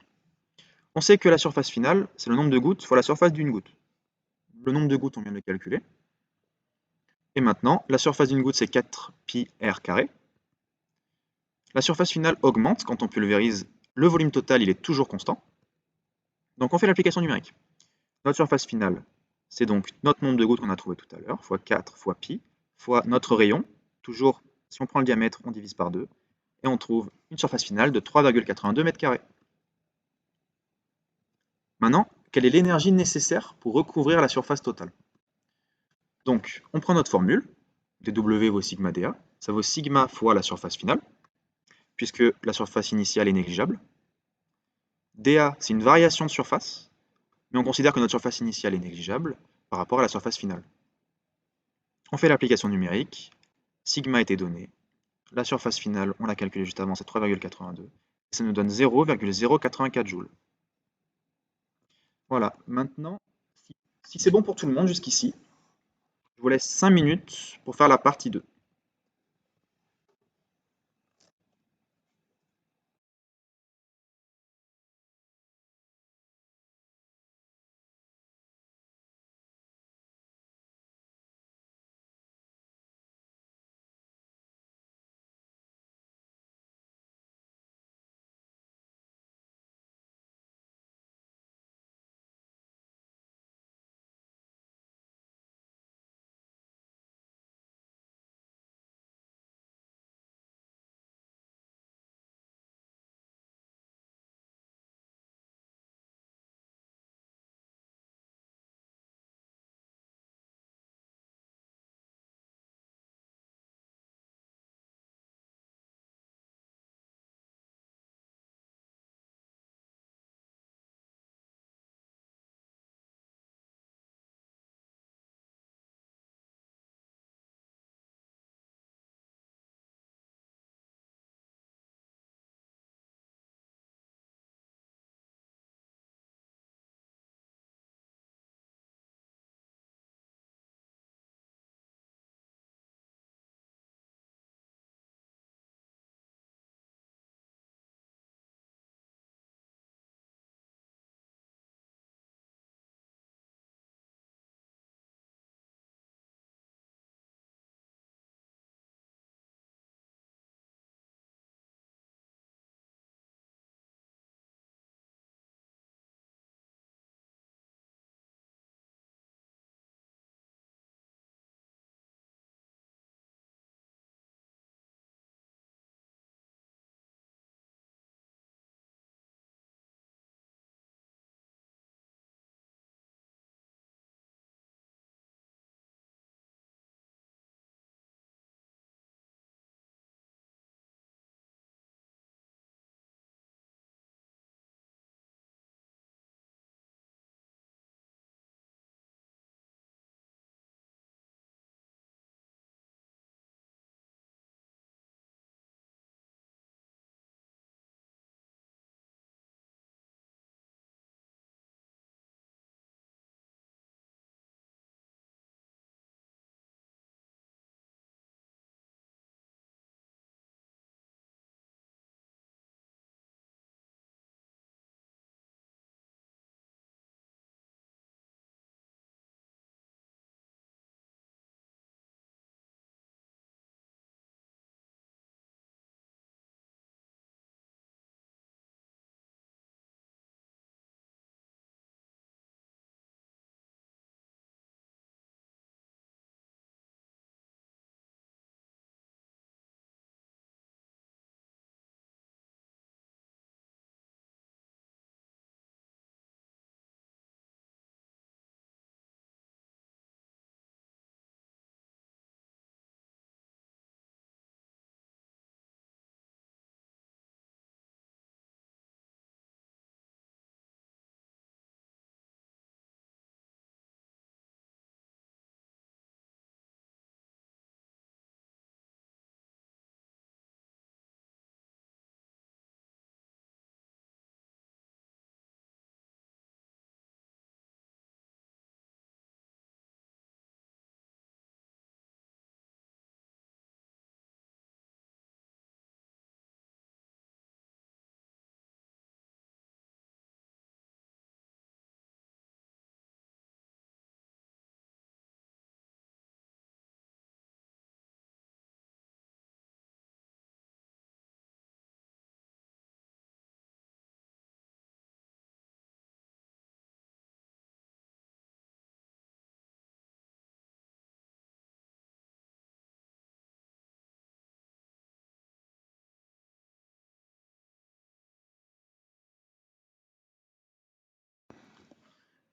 On sait que la surface finale, c'est le nombre de gouttes fois la surface d'une goutte. Le nombre de gouttes, on vient de le calculer. Et maintenant, la surface d'une goutte, c'est 4 pi r carré. La surface finale augmente quand on pulvérise. Le volume total, il est toujours constant. Donc on fait l'application numérique. Notre surface finale, c'est donc notre nombre de gouttes qu'on a trouvé tout à l'heure, fois 4 fois pi, fois notre rayon. Toujours, si on prend le diamètre, on divise par 2. Et on trouve une surface finale de 3,82 mètres carrés. Maintenant, quelle est l'énergie nécessaire pour recouvrir la surface totale? Donc, on prend notre formule, dW vaut sigma dA, ça vaut sigma fois la surface finale, puisque la surface initiale est négligeable. dA, c'est une variation de surface, mais on considère que notre surface initiale est négligeable par rapport à la surface finale. On fait l'application numérique, sigma était donné, la surface finale, on l'a calculé juste avant, c'est 3,82, et ça nous donne 0,084 joules. Voilà, maintenant, si c'est bon pour tout le monde jusqu'ici, je vous laisse 5 minutes pour faire la partie 2.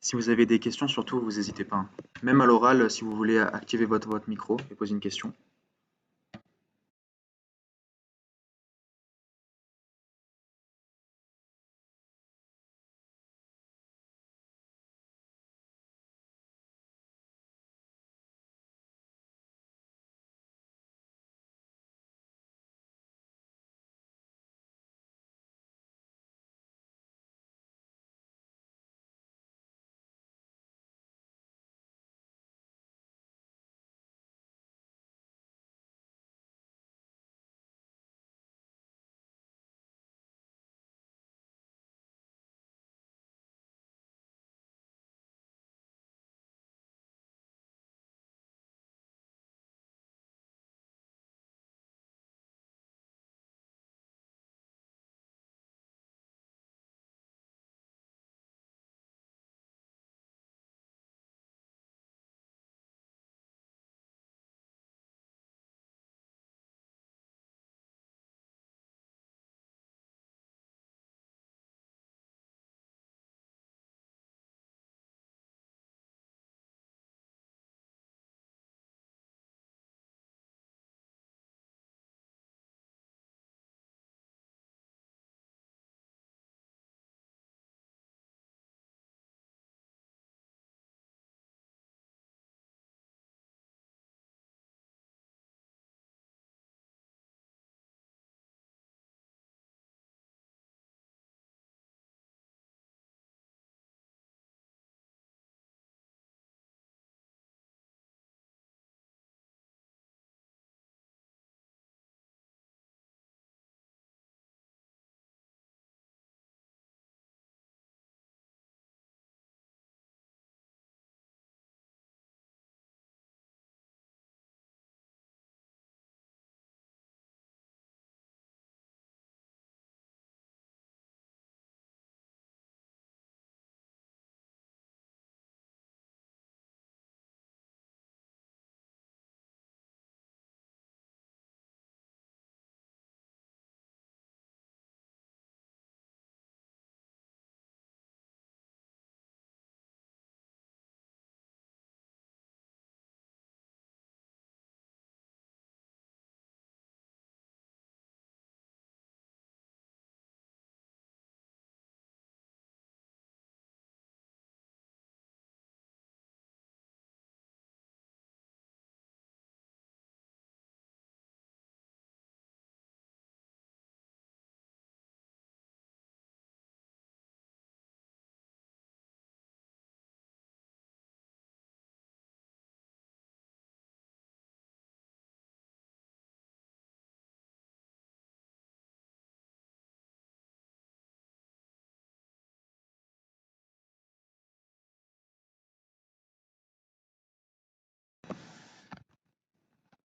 Si vous avez des questions, surtout, vous n'hésitez pas, hein. Même à l'oral, si vous voulez activer votre micro et poser une question.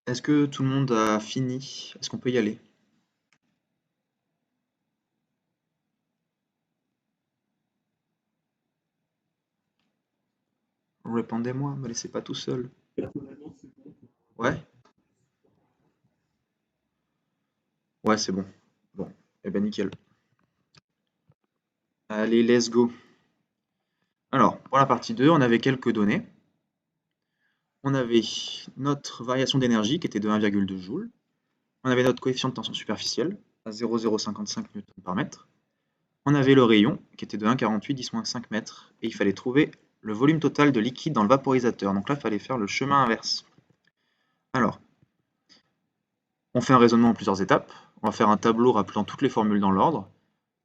Est-ce que tout le monde a fini? Est-ce qu'on peut y aller? Répondez-moi, me laissez pas tout seul. Ouais? Ouais, c'est bon. Bon, eh ben nickel. Allez, let's go. Alors, pour la partie 2, on avait quelques données. On avait notre variation d'énergie qui était de 1,2 joule. On avait notre coefficient de tension superficielle à 0,055 newtons par mètre. On avait le rayon qui était de 1,48 10-5 mètres. Et il fallait trouver le volume total de liquide dans le vaporisateur. Donc là, il fallait faire le chemin inverse. Alors, on fait un raisonnement en plusieurs étapes. On va faire un tableau rappelant toutes les formules dans l'ordre.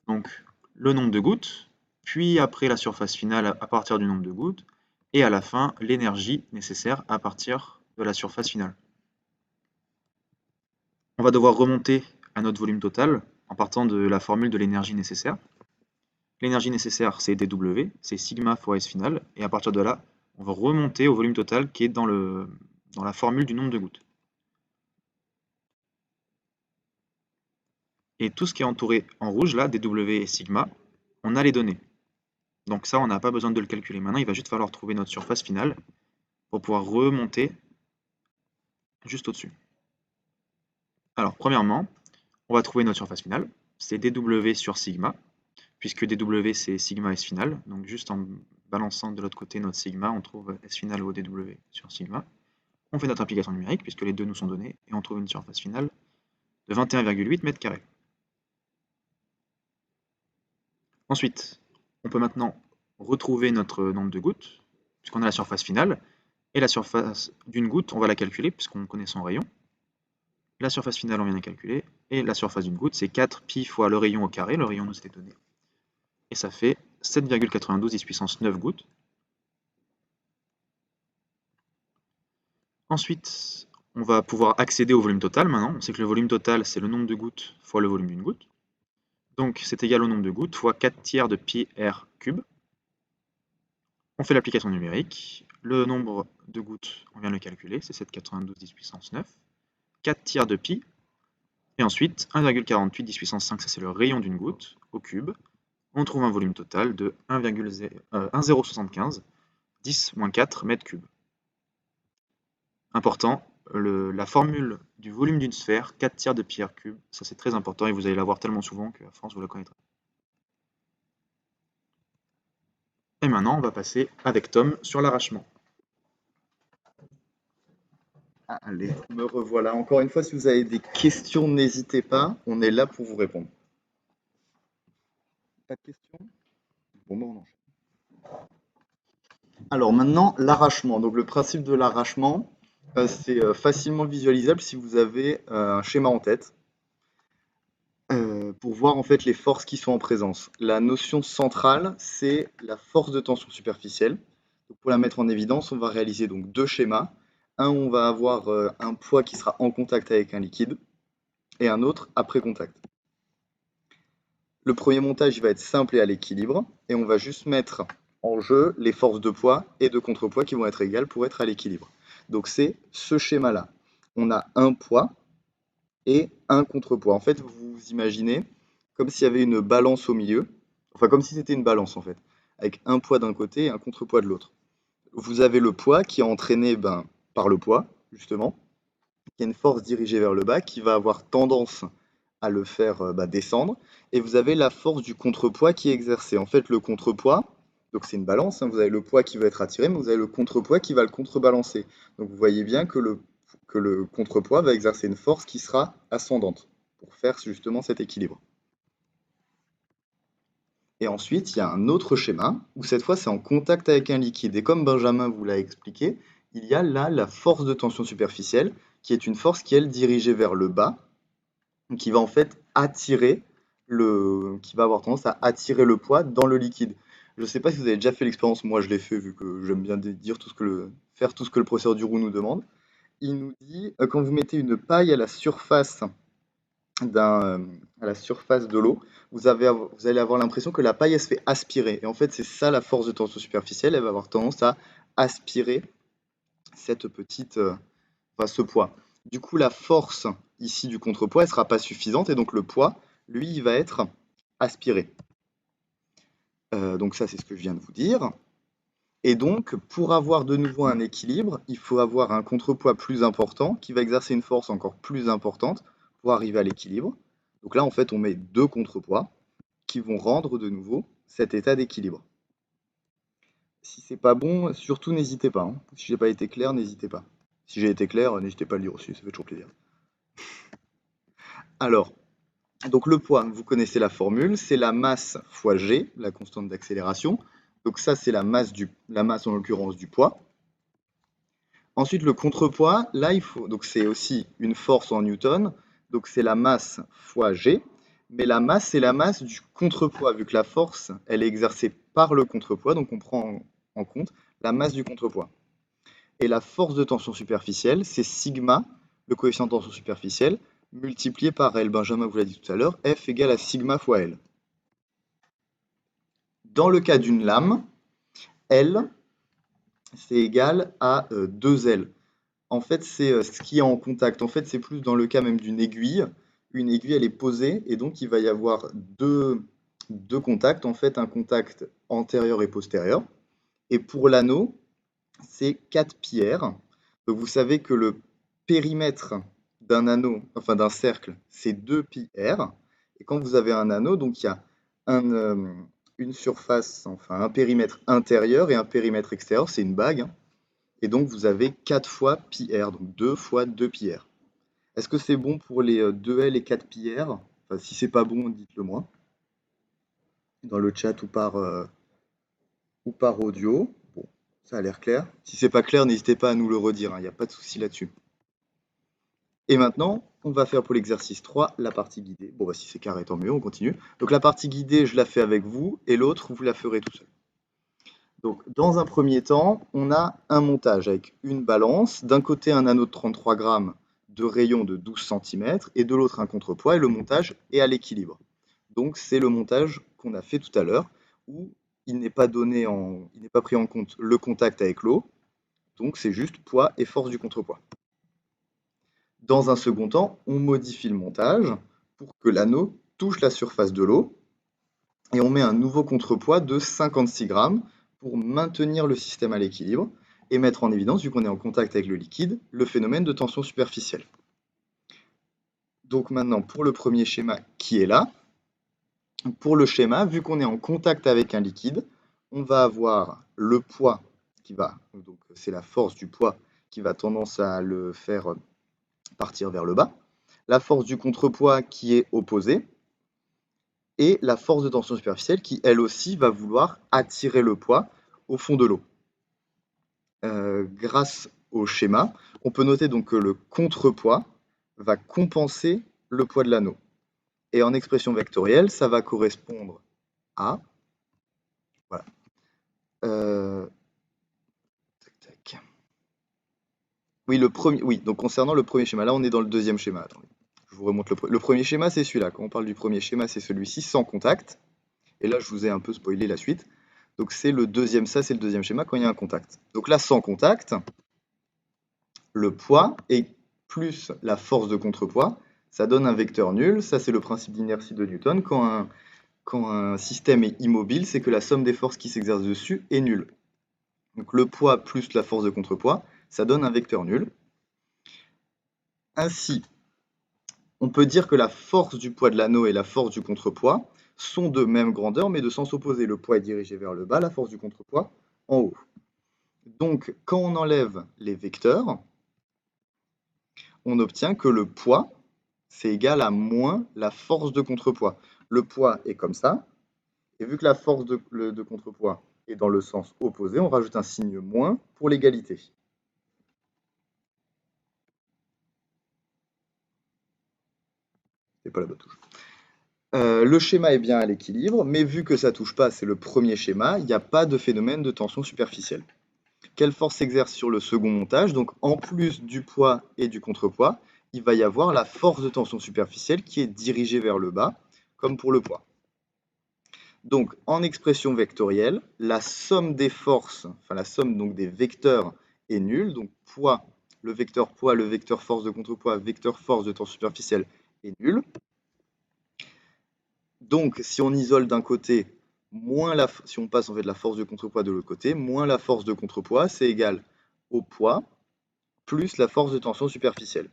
Donc, le nombre de gouttes, puis après la surface finale à partir du nombre de gouttes, et à la fin, l'énergie nécessaire à partir de la surface finale. On va devoir remonter à notre volume total en partant de la formule de l'énergie nécessaire. L'énergie nécessaire, c'est dW, c'est sigma fois S final, et à partir de là, on va remonter au volume total qui est dans la formule du nombre de gouttes. Et tout ce qui est entouré en rouge, là, dW et sigma, on a les données. Donc ça, on n'a pas besoin de le calculer. Maintenant, il va juste falloir trouver notre surface finale pour pouvoir remonter juste au-dessus. Alors, premièrement, on va trouver notre surface finale, c'est dW sur sigma. puisque dW c'est sigma S final. Donc juste en balançant de l'autre côté notre sigma, on trouve S final au dW sur sigma. On fait notre application numérique, puisque les deux nous sont donnés, et on trouve une surface finale de 21,8 mètres carrés. Ensuite, on peut maintenant retrouver notre nombre de gouttes, puisqu'on a la surface finale, et la surface d'une goutte, on va la calculer, puisqu'on connaît son rayon. La surface finale, on vient de la calculer, et la surface d'une goutte, c'est 4 pi fois le rayon au carré, le rayon nous était donné. Et ça fait 7,92 10 puissance 9 gouttes. Ensuite, on va pouvoir accéder au volume total maintenant. On sait que le volume total, c'est le nombre de gouttes fois le volume d'une goutte. Donc c'est égal au nombre de gouttes fois 4 tiers de pi r cube. On fait l'application numérique. Le nombre de gouttes, on vient de le calculer, c'est 7,92 10 puissance 9. 4 tiers de pi. Et ensuite, 1,48 10 puissance 5, ça c'est le rayon d'une goutte, au cube. On trouve un volume total de 1,075 10 moins 4 mètres cubes. Important, la formule du volume d'une sphère, 4 tiers de pi r cube, ça c'est très important et vous allez la voir tellement souvent qu'à force vous la connaîtrez. Et maintenant on va passer avec Tom sur l'arrachement. Allez, me revoilà. Encore une fois, si vous avez des questions, n'hésitez pas. On est là pour vous répondre. Pas de questions? Bon, ben, on enchaîne. Alors maintenant, l'arrachement. Donc le principe de l'arrachement, c'est facilement visualisable si vous avez un schéma en tête pour voir en fait les forces qui sont en présence. La notion centrale, c'est la force de tension superficielle. Donc, pour la mettre en évidence, on va réaliser donc deux schémas. Un, on va avoir un poids qui sera en contact avec un liquide et un autre après contact. Le premier montage il va être simple et à l'équilibre et on va juste mettre en jeu les forces de poids et de contrepoids qui vont être égales pour être à l'équilibre. Donc c'est ce schéma-là. On a un poids et un contrepoids. En fait, vous imaginez comme s'il y avait une balance au milieu, enfin comme si c'était une balance en fait, avec un poids d'un côté et un contrepoids de l'autre. Vous avez le poids qui est entraîné par le poids, justement, qui a une force dirigée vers le bas, qui va avoir tendance à le faire descendre, et vous avez la force du contrepoids qui est exercée. En fait, le contrepoids, donc c'est une balance, hein, vous avez le poids qui va être attiré, mais vous avez le contrepoids qui va le contrebalancer. Donc vous voyez bien que le contrepoids va exercer une force qui sera ascendante, pour faire justement cet équilibre. Et ensuite, il y a un autre schéma, où cette fois c'est en contact avec un liquide. Et comme Benjamin vous l'a expliqué, il y a là la force de tension superficielle, qui est une force qui est dirigée vers le bas, qui va en fait attirer qui va avoir tendance à attirer le poids dans le liquide. Je ne sais pas si vous avez déjà fait l'expérience, moi je l'ai fait vu que j'aime bien faire tout ce que le professeur Duroux nous demande. Il nous dit, quand vous mettez une paille à la surface de l'eau, vous allez avoir l'impression que la paille elle se fait aspirer. Et en fait, c'est ça la force de tension superficielle, elle va avoir tendance à aspirer ce poids. Du coup, la force ici du contrepoids, elle ne sera pas suffisante et donc le poids, lui, il va être aspiré. Donc ça, c'est ce que je viens de vous dire. Et donc, pour avoir de nouveau un équilibre, il faut avoir un contrepoids plus important qui va exercer une force encore plus importante pour arriver à l'équilibre. Donc là, en fait, on met deux contrepoids qui vont rendre de nouveau cet état d'équilibre. Si c'est pas bon, surtout n'hésitez pas, hein. Si j'ai pas été clair, n'hésitez pas. Si j'ai été clair, n'hésitez pas à le dire aussi, ça fait toujours plaisir. Alors, donc le poids, vous connaissez la formule, c'est la masse fois g, la constante d'accélération. Donc ça, c'est la masse en l'occurrence du poids. Ensuite, le contrepoids, là, donc c'est aussi une force en newton, donc c'est la masse fois g, mais la masse, c'est la masse du contrepoids, vu que la force, elle est exercée par le contrepoids, donc on prend en compte la masse du contrepoids. Et la force de tension superficielle, c'est sigma, le coefficient de tension superficielle, multiplié par L. Benjamin vous l'a dit tout à l'heure, F égale à sigma fois L. Dans le cas d'une lame, L, c'est égal à 2L. En fait, c'est ce qui est en contact. En fait, c'est plus dans le cas même d'une aiguille. Une aiguille, elle est posée, et donc il va y avoir deux contacts. En fait, un contact antérieur et postérieur. Et pour l'anneau, c'est 4 pi r. Donc vous savez que le périmètre d'un anneau, enfin d'un cercle, c'est 2 pi r. Et quand vous avez un anneau, donc il y a une surface, enfin un périmètre intérieur et un périmètre extérieur, c'est une bague, hein. Et donc vous avez 4 fois pi r, donc 2 fois 2 pi r. Est-ce que c'est bon pour les 2L et 4 pi r? Enfin, si c'est pas bon, dites-le moi, dans le chat ou par audio. Bon, ça a l'air clair. Si c'est pas clair, n'hésitez pas à nous le redire, hein, il n'y a pas de souci là-dessus. Et maintenant, on va faire pour l'exercice 3 la partie guidée. Bon, bah, si c'est carré, tant mieux, on continue. Donc la partie guidée, je la fais avec vous, et l'autre, vous la ferez tout seul. Donc, dans un premier temps, on a un montage avec une balance. D'un côté, un anneau de 33 grammes de rayon de 12 cm, et de l'autre, un contrepoids, et le montage est à l'équilibre. Donc, c'est le montage qu'on a fait tout à l'heure, où il n'est pas pris en compte le contact avec l'eau, donc c'est juste poids et force du contrepoids. Dans un second temps, on modifie le montage pour que l'anneau touche la surface de l'eau, et on met un nouveau contrepoids de 56 grammes pour maintenir le système à l'équilibre et mettre en évidence, vu qu'on est en contact avec le liquide, le phénomène de tension superficielle. Donc maintenant, pour le premier schéma qui est là, pour le schéma, vu qu'on est en contact avec un liquide, on va avoir le poids qui va, donc c'est la force du poids qui va tendance à le faire partir vers le bas, la force du contrepoids qui est opposée, et la force de tension superficielle qui, elle aussi, va vouloir attirer le poids au fond de l'eau. Grâce au schéma, on peut noter donc que le contrepoids va compenser le poids de l'anneau. Et en expression vectorielle, ça va correspondre à... Voilà. Oui, donc concernant le premier schéma, là on est dans le deuxième schéma. Attendez, je vous remonte le premier schéma, c'est celui-là. Quand on parle du premier schéma, c'est celui-ci sans contact. Et là, je vous ai un peu spoilé la suite. Donc c'est le deuxième, ça c'est le deuxième schéma quand il y a un contact. Donc là, sans contact, le poids et plus la force de contrepoids, ça donne un vecteur nul. Ça c'est le principe d'inertie de Newton. Quand un système est immobile, c'est que la somme des forces qui s'exercent dessus est nulle. Donc le poids plus la force de contrepoids, ça donne un vecteur nul. Ainsi, on peut dire que la force du poids de l'anneau et la force du contrepoids sont de même grandeur, mais de sens opposé. Le poids est dirigé vers le bas, la force du contrepoids en haut. Donc, quand on enlève les vecteurs, on obtient que le poids, c'est égal à moins la force de contrepoids. Le poids est comme ça, et vu que la force de contrepoids est dans le sens opposé, on rajoute un signe moins pour l'égalité. C'est pas la bonne touche. Le schéma est bien à l'équilibre, mais vu que ça touche pas, c'est le premier schéma, il n'y a pas de phénomène de tension superficielle. Quelle force s'exerce sur le second montage? Donc en plus du poids et du contrepoids, il va y avoir la force de tension superficielle qui est dirigée vers le bas, comme pour le poids. Donc en expression vectorielle, la somme des forces, enfin la somme donc des vecteurs est nulle. Donc poids, le vecteur force de contrepoids, vecteur force de tension superficielle est nul. Donc si on isole d'un côté, si on passe en fait la force de contrepoids de l'autre côté, moins la force de contrepoids, c'est égal au poids plus la force de tension superficielle.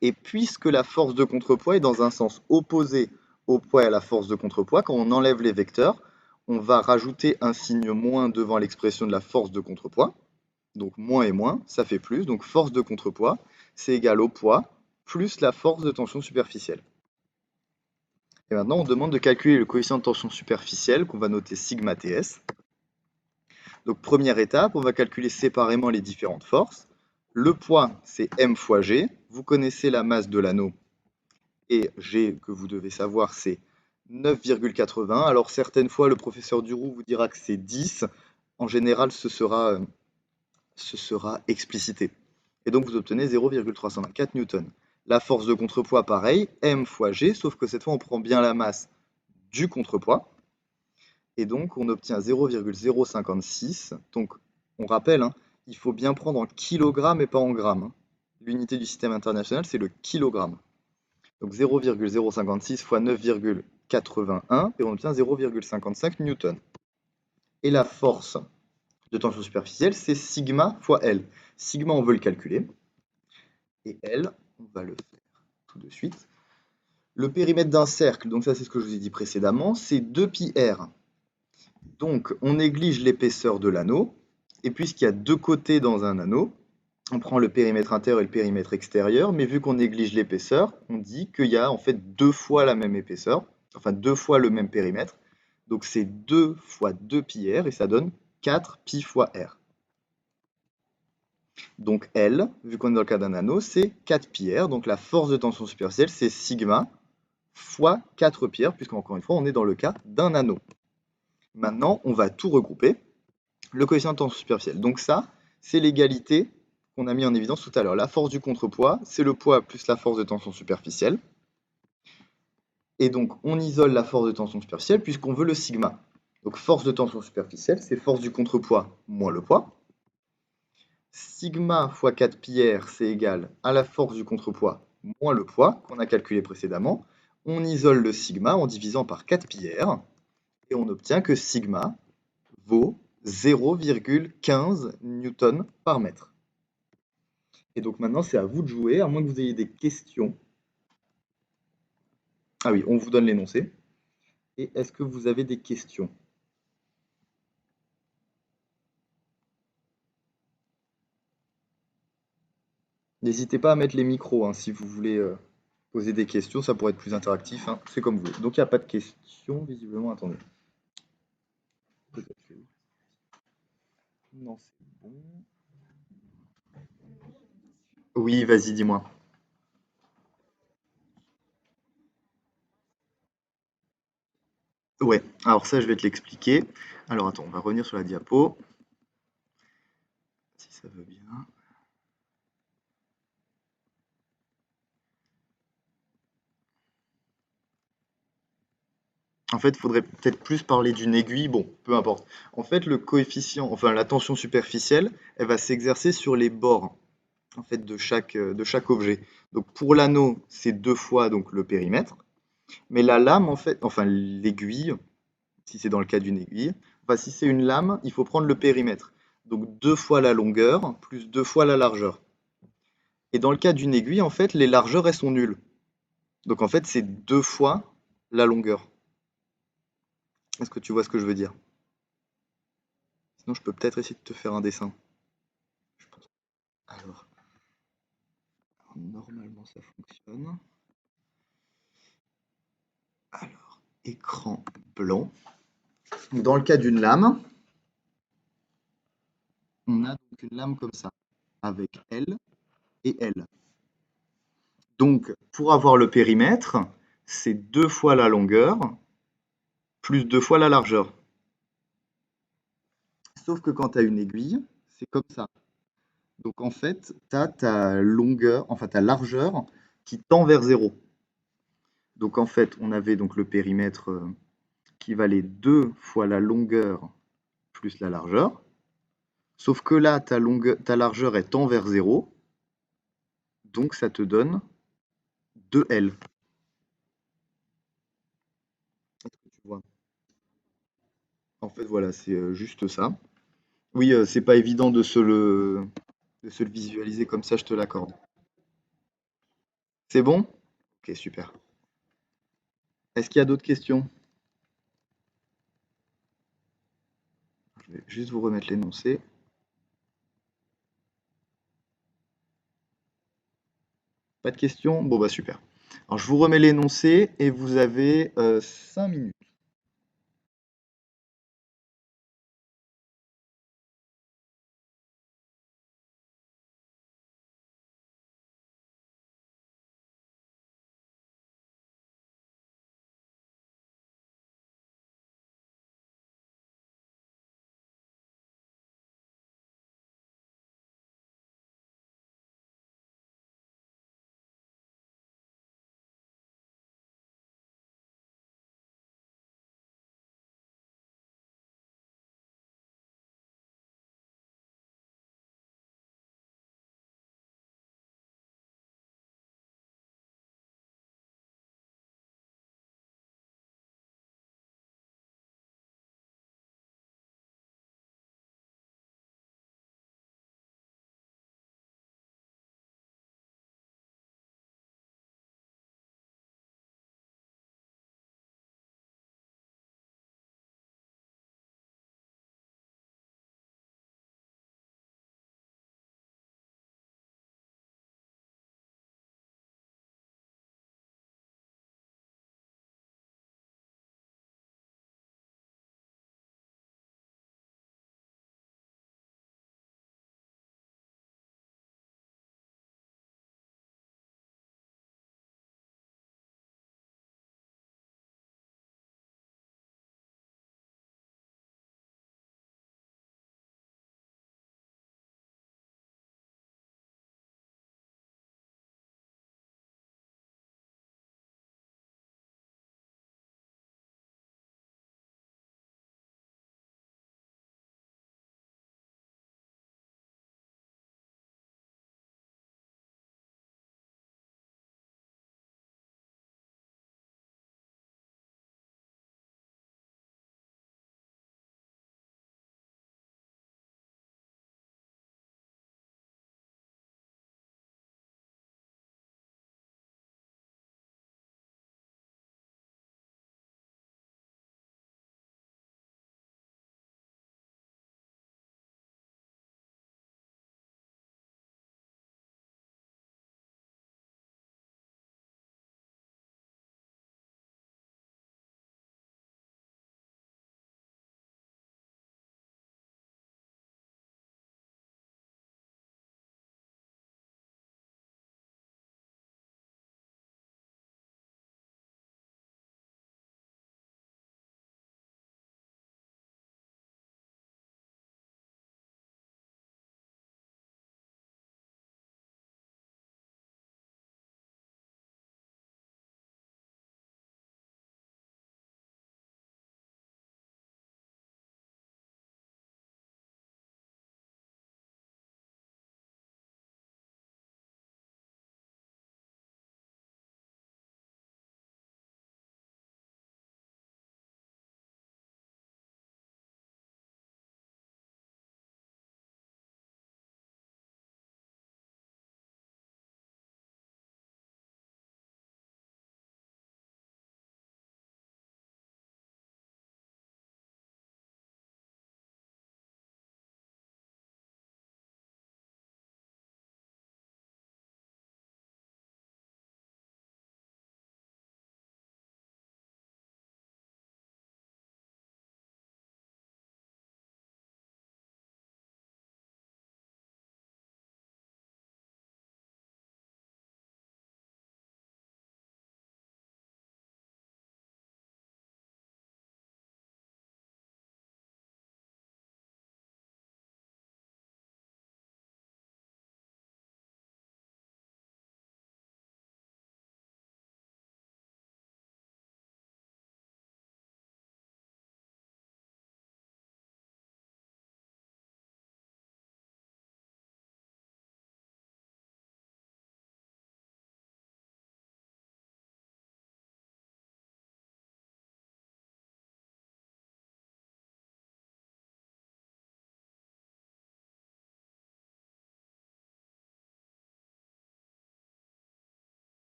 Et puisque la force de contrepoids est dans un sens opposé au poids et à la force de contrepoids, quand on enlève les vecteurs, on va rajouter un signe moins devant l'expression de la force de contrepoids. Donc moins et moins, ça fait plus. Donc force de contrepoids, c'est égal au poids plus la force de tension superficielle. Et maintenant, on demande de calculer le coefficient de tension superficielle qu'on va noter sigma TS. Donc première étape, on va calculer séparément les différentes forces. Le poids, c'est M fois G. Vous connaissez la masse de l'anneau. Et G, que vous devez savoir, c'est 9,80. Alors certaines fois, le professeur Duroux vous dira que c'est 10. En général, ce sera explicité. Et donc vous obtenez 0,324 newtons. La force de contrepoids, pareil, M fois G, sauf que cette fois, on prend bien la masse du contrepoids. Et donc, on obtient 0,056. Donc, on rappelle, hein, il faut bien prendre en kilogrammes et pas en grammes, hein. L'unité du système international, c'est le kilogramme. Donc 0,056 fois 9,81, et on obtient 0,55 newtons. Et la force de tension superficielle, c'est sigma fois L. Sigma, on veut le calculer. Et L, on va le faire tout de suite. Le périmètre d'un cercle, donc ça c'est ce que je vous ai dit précédemment, c'est 2πr. Donc on néglige l'épaisseur de l'anneau, et puisqu'il y a deux côtés dans un anneau, on prend le périmètre intérieur et le périmètre extérieur, mais vu qu'on néglige l'épaisseur, on dit qu'il y a en fait deux fois la même épaisseur, enfin deux fois le même périmètre. Donc c'est 2 fois 2πr et ça donne 4π fois r. Donc L, vu qu'on est dans le cas d'un anneau, c'est 4πr. Donc la force de tension superficielle, c'est sigma fois 4πr, puisqu'encore une fois, on est dans le cas d'un anneau. Maintenant, on va tout regrouper. Le coefficient de tension superficielle. Donc ça, c'est l'égalité qu'on a mis en évidence tout à l'heure. La force du contrepoids, c'est le poids plus la force de tension superficielle. Et donc, on isole la force de tension superficielle puisqu'on veut le sigma. Donc, force de tension superficielle, c'est force du contrepoids moins le poids. Sigma fois 4πr, c'est égal à la force du contrepoids moins le poids qu'on a calculé précédemment. On isole le sigma en divisant par 4πr et on obtient que sigma vaut 0,15 newton par mètre. Et donc maintenant, c'est à vous de jouer, à moins que vous ayez des questions. Ah oui, on vous donne l'énoncé. Et est-ce que vous avez des questions? N'hésitez pas à mettre les micros hein, si vous voulez poser des questions, ça pourrait être plus interactif, hein, c'est comme vous voulez. Donc il n'y a pas de questions, visiblement, attendez. Peut-être que... Non, c'est bon. Oui, vas-y, dis-moi. Ouais, alors ça, je vais te l'expliquer. Alors attends, on va revenir sur la diapo, si ça veut bien. En fait, il faudrait peut-être plus parler d'une aiguille, bon, peu importe. En fait, le coefficient, enfin la tension superficielle, elle va s'exercer sur les bords en fait, de chaque objet. Donc pour l'anneau, c'est deux fois donc, le périmètre, mais la lame, en fait, enfin l'aiguille, si c'est dans le cas d'une aiguille, enfin si c'est une lame, il faut prendre le périmètre. Donc deux fois la longueur plus deux fois la largeur. Et dans le cas d'une aiguille, en fait, les largeurs, elles sont nulles. Donc en fait, c'est deux fois la longueur. Est-ce que tu vois ce que je veux dire? Sinon, je peux peut-être essayer de te faire un dessin. Je pense. Alors, normalement, ça fonctionne. Alors, écran blanc. Dans le cas d'une lame, on a donc une lame comme ça, avec L et L. Donc, pour avoir le périmètre, c'est deux fois la longueur plus deux fois la largeur. Sauf que quand tu as une aiguille, c'est comme ça. Donc en fait, tu as ta longueur, enfin ta largeur qui tend vers zéro. Donc en fait, on avait donc le périmètre qui valait deux fois la longueur plus la largeur. Sauf que là, ta largeur est tend vers zéro, donc ça te donne 2L. Est-ce que tu vois? En fait, voilà, c'est juste ça. Oui, c'est pas évident de se le visualiser comme ça, je te l'accorde. C'est bon? Ok, super. Est-ce qu'il y a d'autres questions? Je vais juste vous remettre l'énoncé. Pas de questions? Bon, bah super. Alors, je vous remets l'énoncé et vous avez 5 minutes.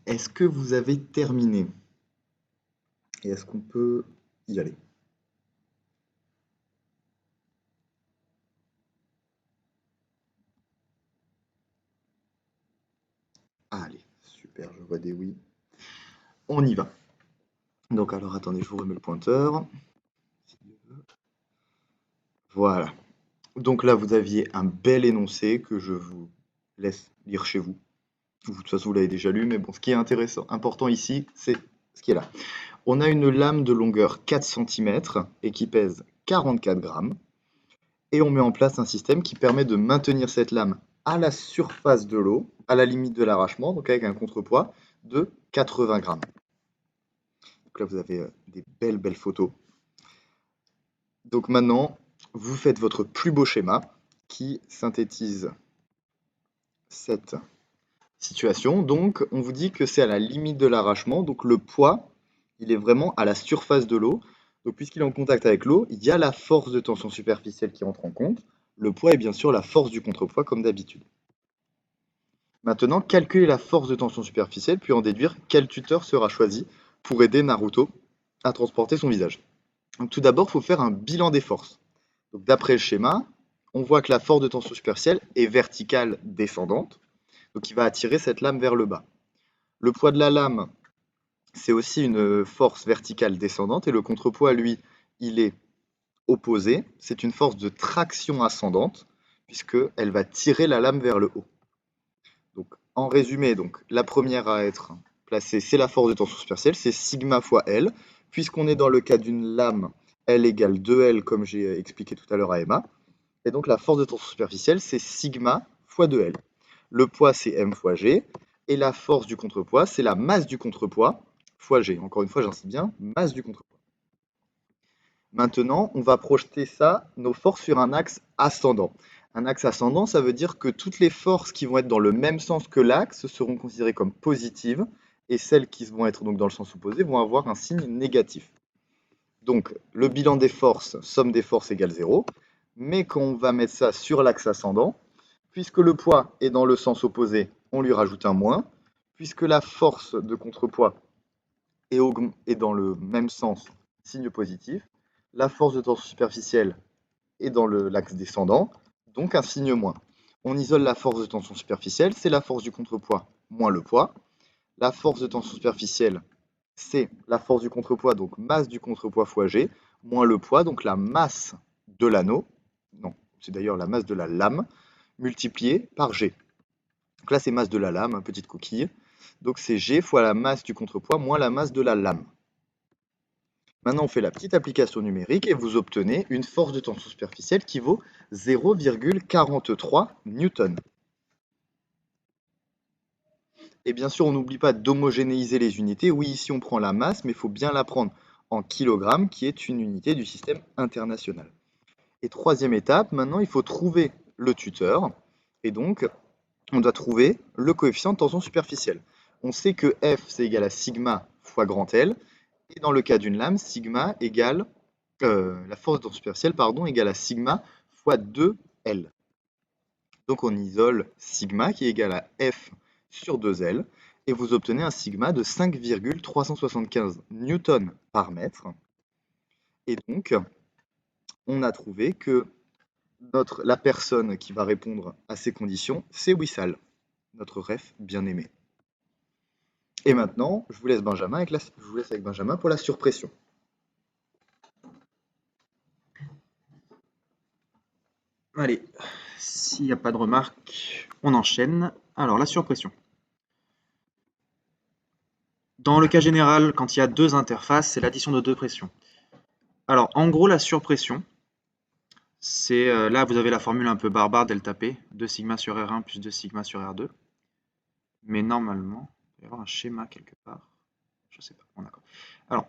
Est-ce que vous avez terminé? Et est-ce qu'on peut y aller? Allez, super, je vois des oui. On y va. Donc alors attendez, je vous remets le pointeur. Voilà. Donc là, vous aviez un bel énoncé que je vous laisse lire chez vous. De toute façon, vous l'avez déjà lu, mais bon, ce qui est intéressant, important ici, c'est ce qui est là. On a une lame de longueur 4 cm et qui pèse 44 grammes. Et on met en place un système qui permet de maintenir cette lame à la surface de l'eau, à la limite de l'arrachement, donc avec un contrepoids de 80 grammes. Donc là, vous avez des belles photos. Donc maintenant, vous faites votre plus beau schéma qui synthétise cette situation. Donc, on vous dit que c'est à la limite de l'arrachement. Donc, le poids, il est vraiment à la surface de l'eau. Donc, puisqu'il est en contact avec l'eau, il y a la force de tension superficielle qui entre en compte. Le poids est bien sûr la force du contrepoids, comme d'habitude. Maintenant, calculez la force de tension superficielle, puis en déduire quel tuteur sera choisi pour aider Naruto à transporter son visage. Donc, tout d'abord, il faut faire un bilan des forces. Donc, d'après le schéma, on voit que la force de tension superficielle est verticale descendante, donc il va attirer cette lame vers le bas. Le poids de la lame, c'est aussi une force verticale descendante, et le contrepoids, lui, il est opposé. C'est une force de traction ascendante, puisqu'elle va tirer la lame vers le haut. Donc, en résumé, donc, la première à être placée, c'est la force de tension superficielle, c'est sigma fois L, puisqu'on est dans le cas d'une lame, L égale 2L, comme j'ai expliqué tout à l'heure à Emma. Et donc, la force de tension superficielle, c'est sigma fois 2L. Le poids, c'est M fois G. Et la force du contrepoids, c'est la masse du contrepoids fois G. Encore une fois, j'insiste bien, masse du contrepoids. Maintenant, on va projeter ça, nos forces, sur un axe ascendant. Un axe ascendant, ça veut dire que toutes les forces qui vont être dans le même sens que l'axe seront considérées comme positives, et celles qui vont être donc dans le sens opposé vont avoir un signe négatif. Donc, le bilan des forces, somme des forces égale 0, mais quand on va mettre ça sur l'axe ascendant, puisque le poids est dans le sens opposé, on lui rajoute un moins, puisque la force de contrepoids est dans le même sens, signe positif, la force de tension superficielle est dans l'axe descendant, donc un signe moins. On isole la force de tension superficielle, c'est la force du contrepoids moins le poids. La force de tension superficielle, c'est la force du contrepoids, donc masse du contrepoids fois G, moins le poids, donc la masse de l'anneau, non, c'est d'ailleurs la masse de la lame, multipliée par G. Donc là, c'est masse de la lame, petite coquille. Donc c'est G fois la masse du contrepoids moins la masse de la lame. Maintenant, on fait la petite application numérique et vous obtenez une force de tension superficielle qui vaut 0,43 newtons. Et bien sûr, on n'oublie pas d'homogénéiser les unités. Oui, ici, on prend la masse, mais il faut bien la prendre en kilogrammes, qui est une unité du système international. Et troisième étape, maintenant, il faut trouver le tuteur. Et donc, on doit trouver le coefficient de tension superficielle. On sait que F, c'est égal à sigma fois grand L. Et dans le cas d'une lame, sigma égale, la force de tension superficielle, pardon, égale à sigma fois 2L. Donc on isole sigma qui est égal à F sur 2L. Et vous obtenez un sigma de 5,375 newtons par mètre. Et donc, on a trouvé que la personne qui va répondre à ces conditions, c'est Wissal, notre ref bien-aimé. Et maintenant, je vous laisse avec Benjamin pour la surpression. Allez, s'il n'y a pas de remarques, on enchaîne. Alors, la surpression. Dans le cas général, quand il y a deux interfaces, c'est l'addition de deux pressions. Alors, en gros, la surpression, c'est là, vous avez la formule un peu barbare, delta P, 2 sigma sur R1 plus 2 sigma sur R2. Mais normalement, il va y avoir un schéma quelque part. Je sais pas, bon, d'accord. Alors,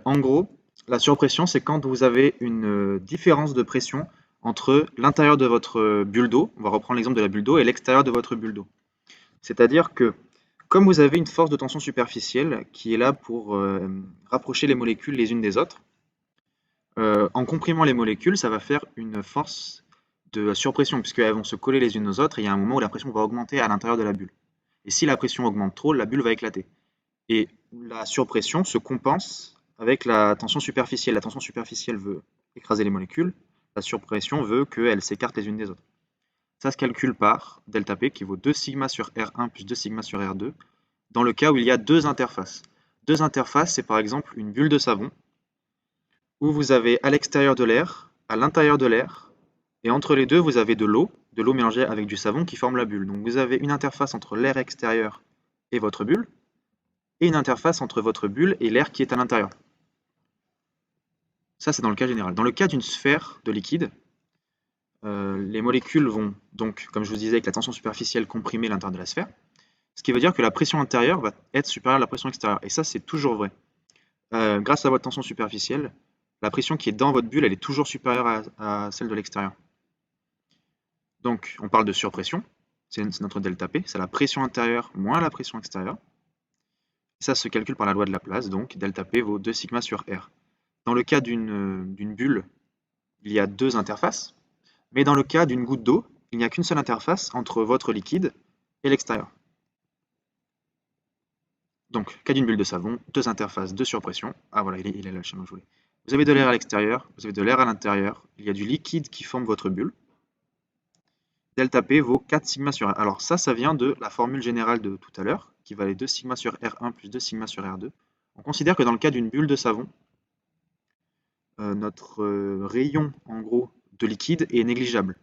en gros, la surpression, c'est quand vous avez une différence de pression entre l'intérieur de votre bulle d'eau, on va reprendre l'exemple de la bulle d'eau, et l'extérieur de votre bulle d'eau. C'est-à-dire que, comme vous avez une force de tension superficielle qui est là pour rapprocher les molécules les unes des autres, en comprimant les molécules, ça va faire une force de surpression, puisqu'elles vont se coller les unes aux autres, et il y a un moment où la pression va augmenter à l'intérieur de la bulle. Et si la pression augmente trop, la bulle va éclater. Et la surpression se compense avec la tension superficielle. La tension superficielle veut écraser les molécules, la surpression veut qu'elles s'écartent les unes des autres. Ça se calcule par delta P qui vaut 2 sigma sur R1 plus 2 sigma sur R2 dans le cas où il y a deux interfaces. Deux interfaces, c'est par exemple une bulle de savon où vous avez à l'extérieur de l'air, à l'intérieur de l'air, et entre les deux, vous avez de l'eau mélangée avec du savon qui forme la bulle. Donc vous avez une interface entre l'air extérieur et votre bulle, et une interface entre votre bulle et l'air qui est à l'intérieur. Ça, c'est dans le cas général. Dans le cas d'une sphère de liquide, les molécules vont donc, comme je vous disais, avec la tension superficielle comprimer l'intérieur de la sphère, ce qui veut dire que la pression intérieure va être supérieure à la pression extérieure. Et ça, c'est toujours vrai. Grâce à votre tension superficielle, la pression qui est dans votre bulle, elle est toujours supérieure à celle de l'extérieur. Donc, on parle de surpression, c'est notre delta P, c'est la pression intérieure moins la pression extérieure. Et ça se calcule par la loi de Laplace, donc delta P vaut 2 sigma sur R. Dans le cas d'une bulle, il y a deux interfaces, mais dans le cas d'une goutte d'eau, il n'y a qu'une seule interface entre votre liquide et l'extérieur. Donc, cas d'une bulle de savon, deux interfaces de surpression. Ah voilà, il est là le schéma que je voulais. Vous avez de l'air à l'extérieur, vous avez de l'air à l'intérieur, il y a du liquide qui forme votre bulle. Delta P vaut 4 sigma sur R. Alors ça vient de la formule générale de tout à l'heure, qui valait 2 sigma sur R1 plus 2 sigma sur R2. On considère que dans le cas d'une bulle de savon, notre rayon, en gros, de liquide est négligeable.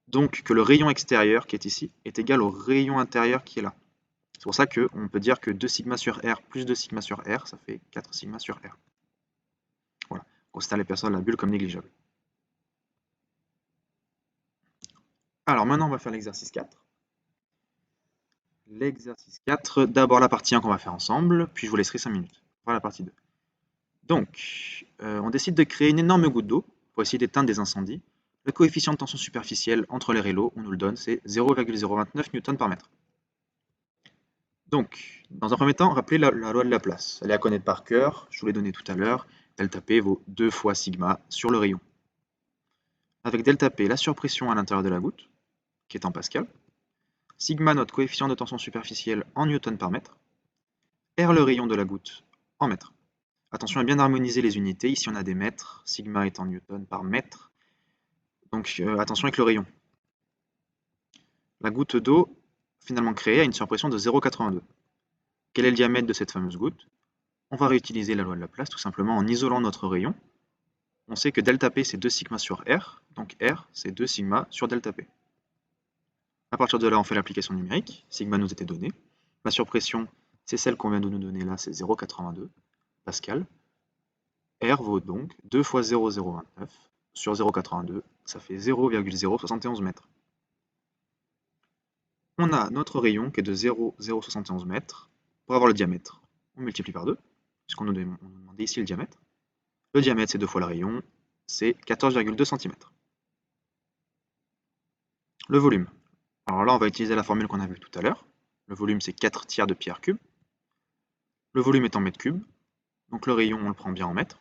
Donc que le rayon extérieur, qui est ici, est égal au rayon intérieur qui est là. C'est pour ça qu'on peut dire que 2 sigma sur R plus 2 sigma sur R, ça fait 4 sigma sur R. Voilà, on considère l'épaisseur de la bulle comme négligeable. Alors maintenant, on va faire l'exercice 4. L'exercice 4, d'abord la partie 1 qu'on va faire ensemble, puis je vous laisserai 5 minutes. Voilà la partie 2. Donc, on décide de créer une énorme goutte d'eau pour essayer d'éteindre des incendies. Le coefficient de tension superficielle entre l'air et l'eau, on nous le donne, c'est 0,029 Newton par mètre. Donc, dans un premier temps, rappelez la loi de Laplace. Elle est à connaître par cœur, je vous l'ai donné tout à l'heure. Delta P vaut 2 fois sigma sur le rayon. Avec delta P, la surpression à l'intérieur de la goutte, qui est en pascal. Sigma, notre coefficient de tension superficielle en newton par mètre. R, le rayon de la goutte, en mètres. Attention à bien harmoniser les unités. Ici, on a des mètres. Sigma est en newton par mètre. Donc, attention avec le rayon. La goutte d'eau, finalement créée, a une surpression de 0,82. Quel est le diamètre de cette fameuse goutte? On va réutiliser la loi de Laplace, tout simplement en isolant notre rayon. On sait que delta P, c'est 2 sigma sur R. Donc, R, c'est 2 sigma sur delta P. À partir de là, on fait l'application numérique. Sigma nous était donné. La surpression, c'est celle qu'on vient de nous donner là, c'est 0,82 Pascal. R vaut donc 2 fois 0,029 sur 0,82, ça fait 0,071 mètres. On a notre rayon qui est de 0,071 mètres. Pour avoir le diamètre, on multiplie par 2, puisqu'on nous demandait ici le diamètre. Le diamètre, c'est 2 fois le rayon, c'est 14,2 cm. Le volume. Alors là, on va utiliser la formule qu'on a vue tout à l'heure. Le volume, c'est 4 tiers de pi r cube. Le volume est en mètres cubes, donc le rayon, on le prend bien en mètres.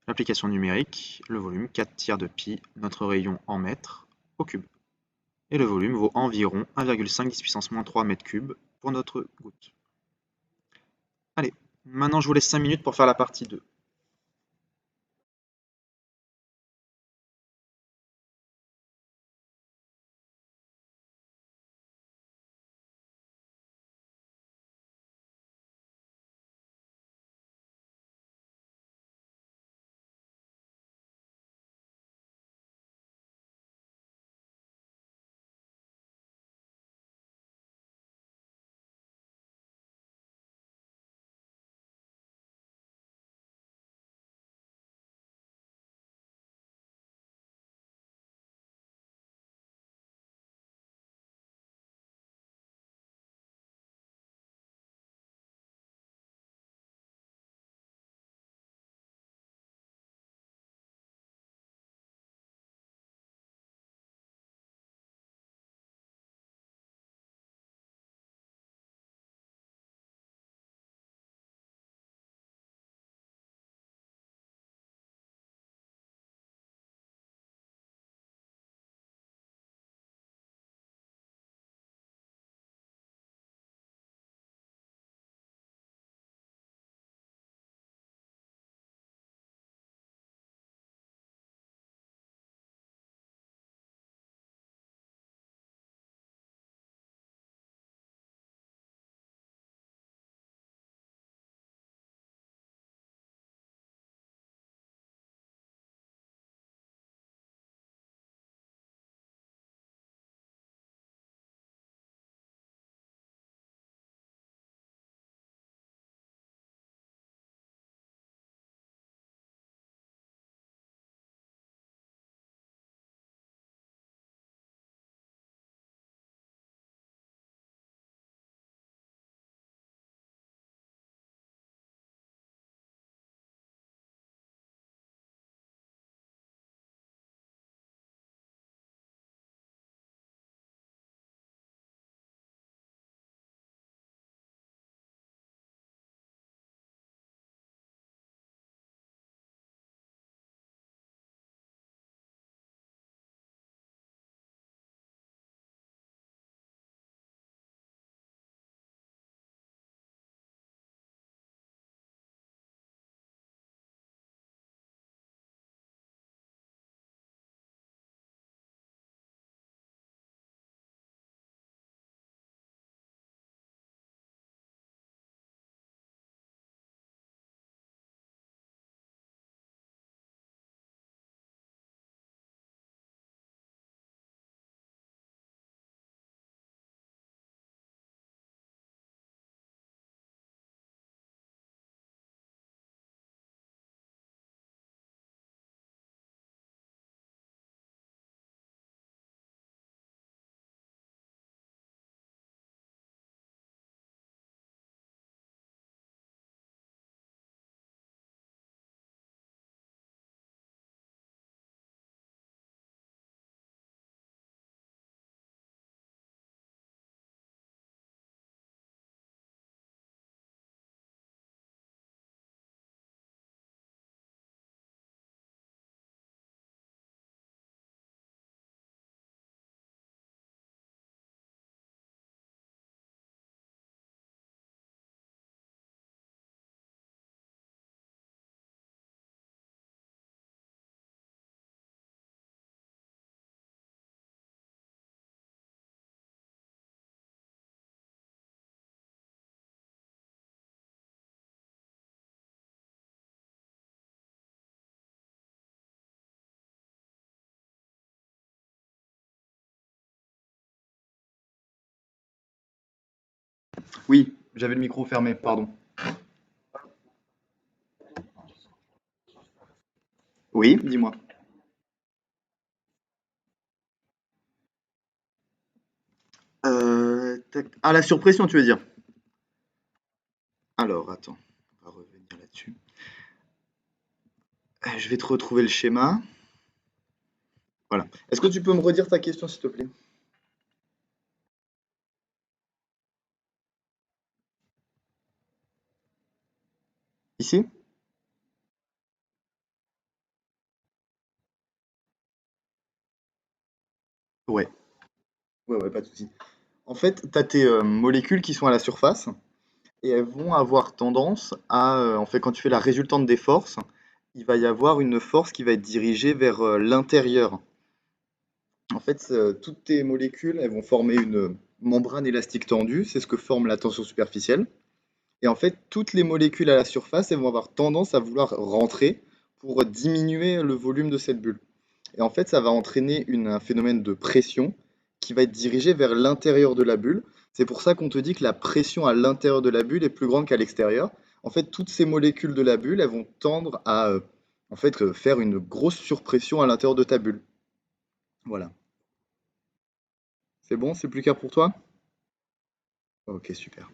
L'application numérique, le volume, 4 tiers de pi, notre rayon en mètres, au cube. Et le volume vaut environ 1,5 10 puissance moins 3 mètres cubes pour notre goutte. Allez, maintenant je vous laisse 5 minutes pour faire la partie 2. Oui, j'avais le micro fermé, pardon. Oui, dis-moi. Ah, la surpression, tu veux dire? Alors, attends, on va revenir là-dessus. Je vais te retrouver le schéma. Voilà. Est-ce que tu peux me redire ta question, s'il te plaît? Ici? Ouais. Ouais, ouais, pas de souci. En fait, tu as tes molécules qui sont à la surface et elles vont avoir tendance à, en fait, quand tu fais la résultante des forces, il va y avoir une force qui va être dirigée vers l'intérieur. En fait, toutes tes molécules, elles vont former une membrane élastique tendue, c'est ce que forme la tension superficielle. Et en fait, toutes les molécules à la surface, elles vont avoir tendance à vouloir rentrer pour diminuer le volume de cette bulle. Et en fait, ça va entraîner un phénomène de pression qui va être dirigé vers l'intérieur de la bulle. C'est pour ça qu'on te dit que la pression à l'intérieur de la bulle est plus grande qu'à l'extérieur. En fait, toutes ces molécules de la bulle, elles vont tendre à faire une grosse surpression à l'intérieur de ta bulle. Voilà. C'est bon, c'est plus clair pour toi? Ok, super.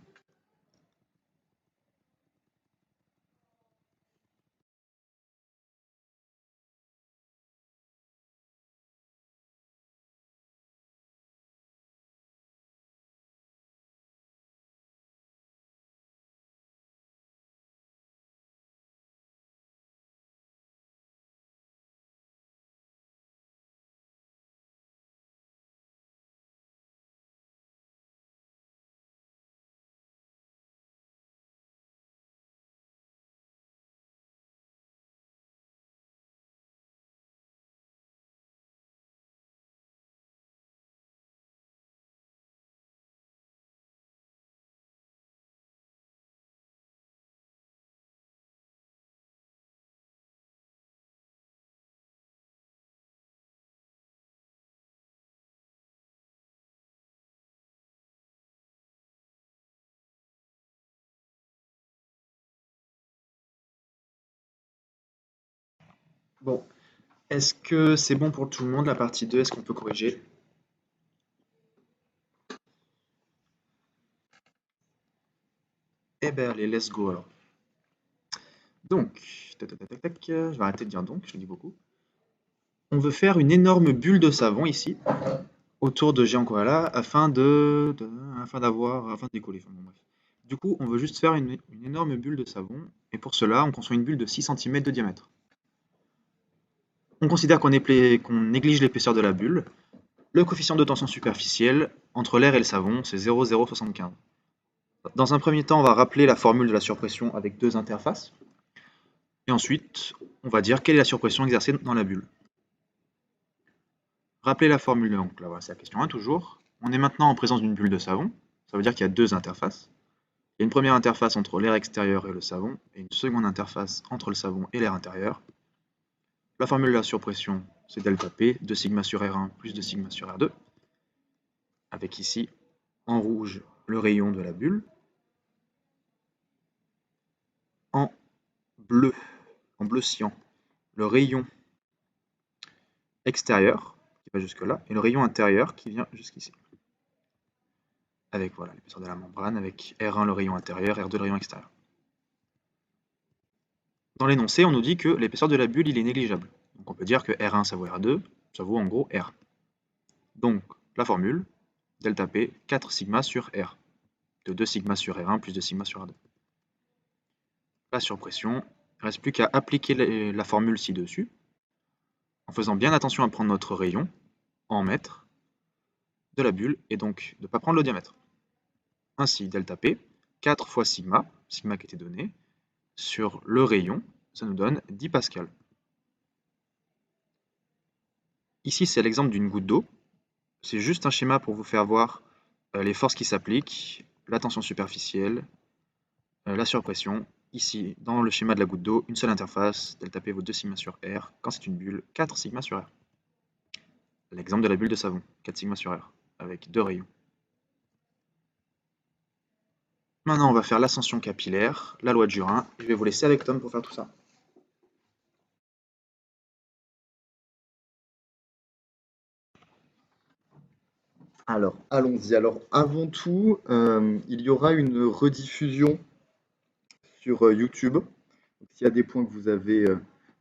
Bon, est-ce que c'est bon pour tout le monde la partie 2? Est-ce qu'on peut corriger? Eh ben allez, let's go alors. Donc, tac, tac, tac, tac, tac, je vais arrêter de dire donc, je le dis beaucoup. On veut faire une énorme bulle de savon ici, autour de Géant Koala, afin de décoller. Enfin, bon, bref. Du coup, on veut juste faire une énorme bulle de savon, et pour cela, on construit une bulle de 6 cm de diamètre. On considère qu'on néglige l'épaisseur de la bulle. Le coefficient de tension superficielle entre l'air et le savon, c'est 0,075. Dans un premier temps, on va rappeler la formule de la surpression avec deux interfaces. Et ensuite, on va dire quelle est la surpression exercée dans la bulle. Rappelez la formule, donc là, voilà, c'est la question 1 toujours. On est maintenant en présence d'une bulle de savon. Ça veut dire qu'il y a deux interfaces. Il y a une première interface entre l'air extérieur et le savon, et une seconde interface entre le savon et l'air intérieur. La formule de la surpression, c'est delta P, 2 sigma sur R1 plus 2 sigma sur R2, avec ici, en rouge, le rayon de la bulle, en bleu, en bleu cyan, le rayon extérieur, qui va jusque là, et le rayon intérieur qui vient jusqu'ici. Avec voilà l'épaisseur de la membrane, avec R1 le rayon intérieur, R2 le rayon extérieur. Dans l'énoncé, on nous dit que l'épaisseur de la bulle il est négligeable. Donc on peut dire que R1 ça vaut R2, ça vaut en gros R. Donc la formule, delta P, 4 sigma sur R, de 2 sigma sur R1 plus 2 sigma sur R2. La surpression, il ne reste plus qu'à appliquer la formule ci-dessus, en faisant bien attention à prendre notre rayon en mètres de la bulle, et donc de ne pas prendre le diamètre. Ainsi, delta P, 4 fois sigma, sigma qui était donné, sur le rayon, ça nous donne 10 pascal. Ici, c'est l'exemple d'une goutte d'eau. C'est juste un schéma pour vous faire voir les forces qui s'appliquent, la tension superficielle, la surpression. Ici, dans le schéma de la goutte d'eau, une seule interface, delta P vaut 2 sigma sur R. Quand c'est une bulle, 4 sigma sur R. L'exemple de la bulle de savon, 4 sigma sur R, avec deux rayons. Maintenant, on va faire l'ascension capillaire, la loi de Jurin. Je vais vous laisser avec Tom pour faire tout ça. Alors, allons-y. Alors, avant tout, il y aura une rediffusion sur YouTube. Donc, s'il y a des points que vous avez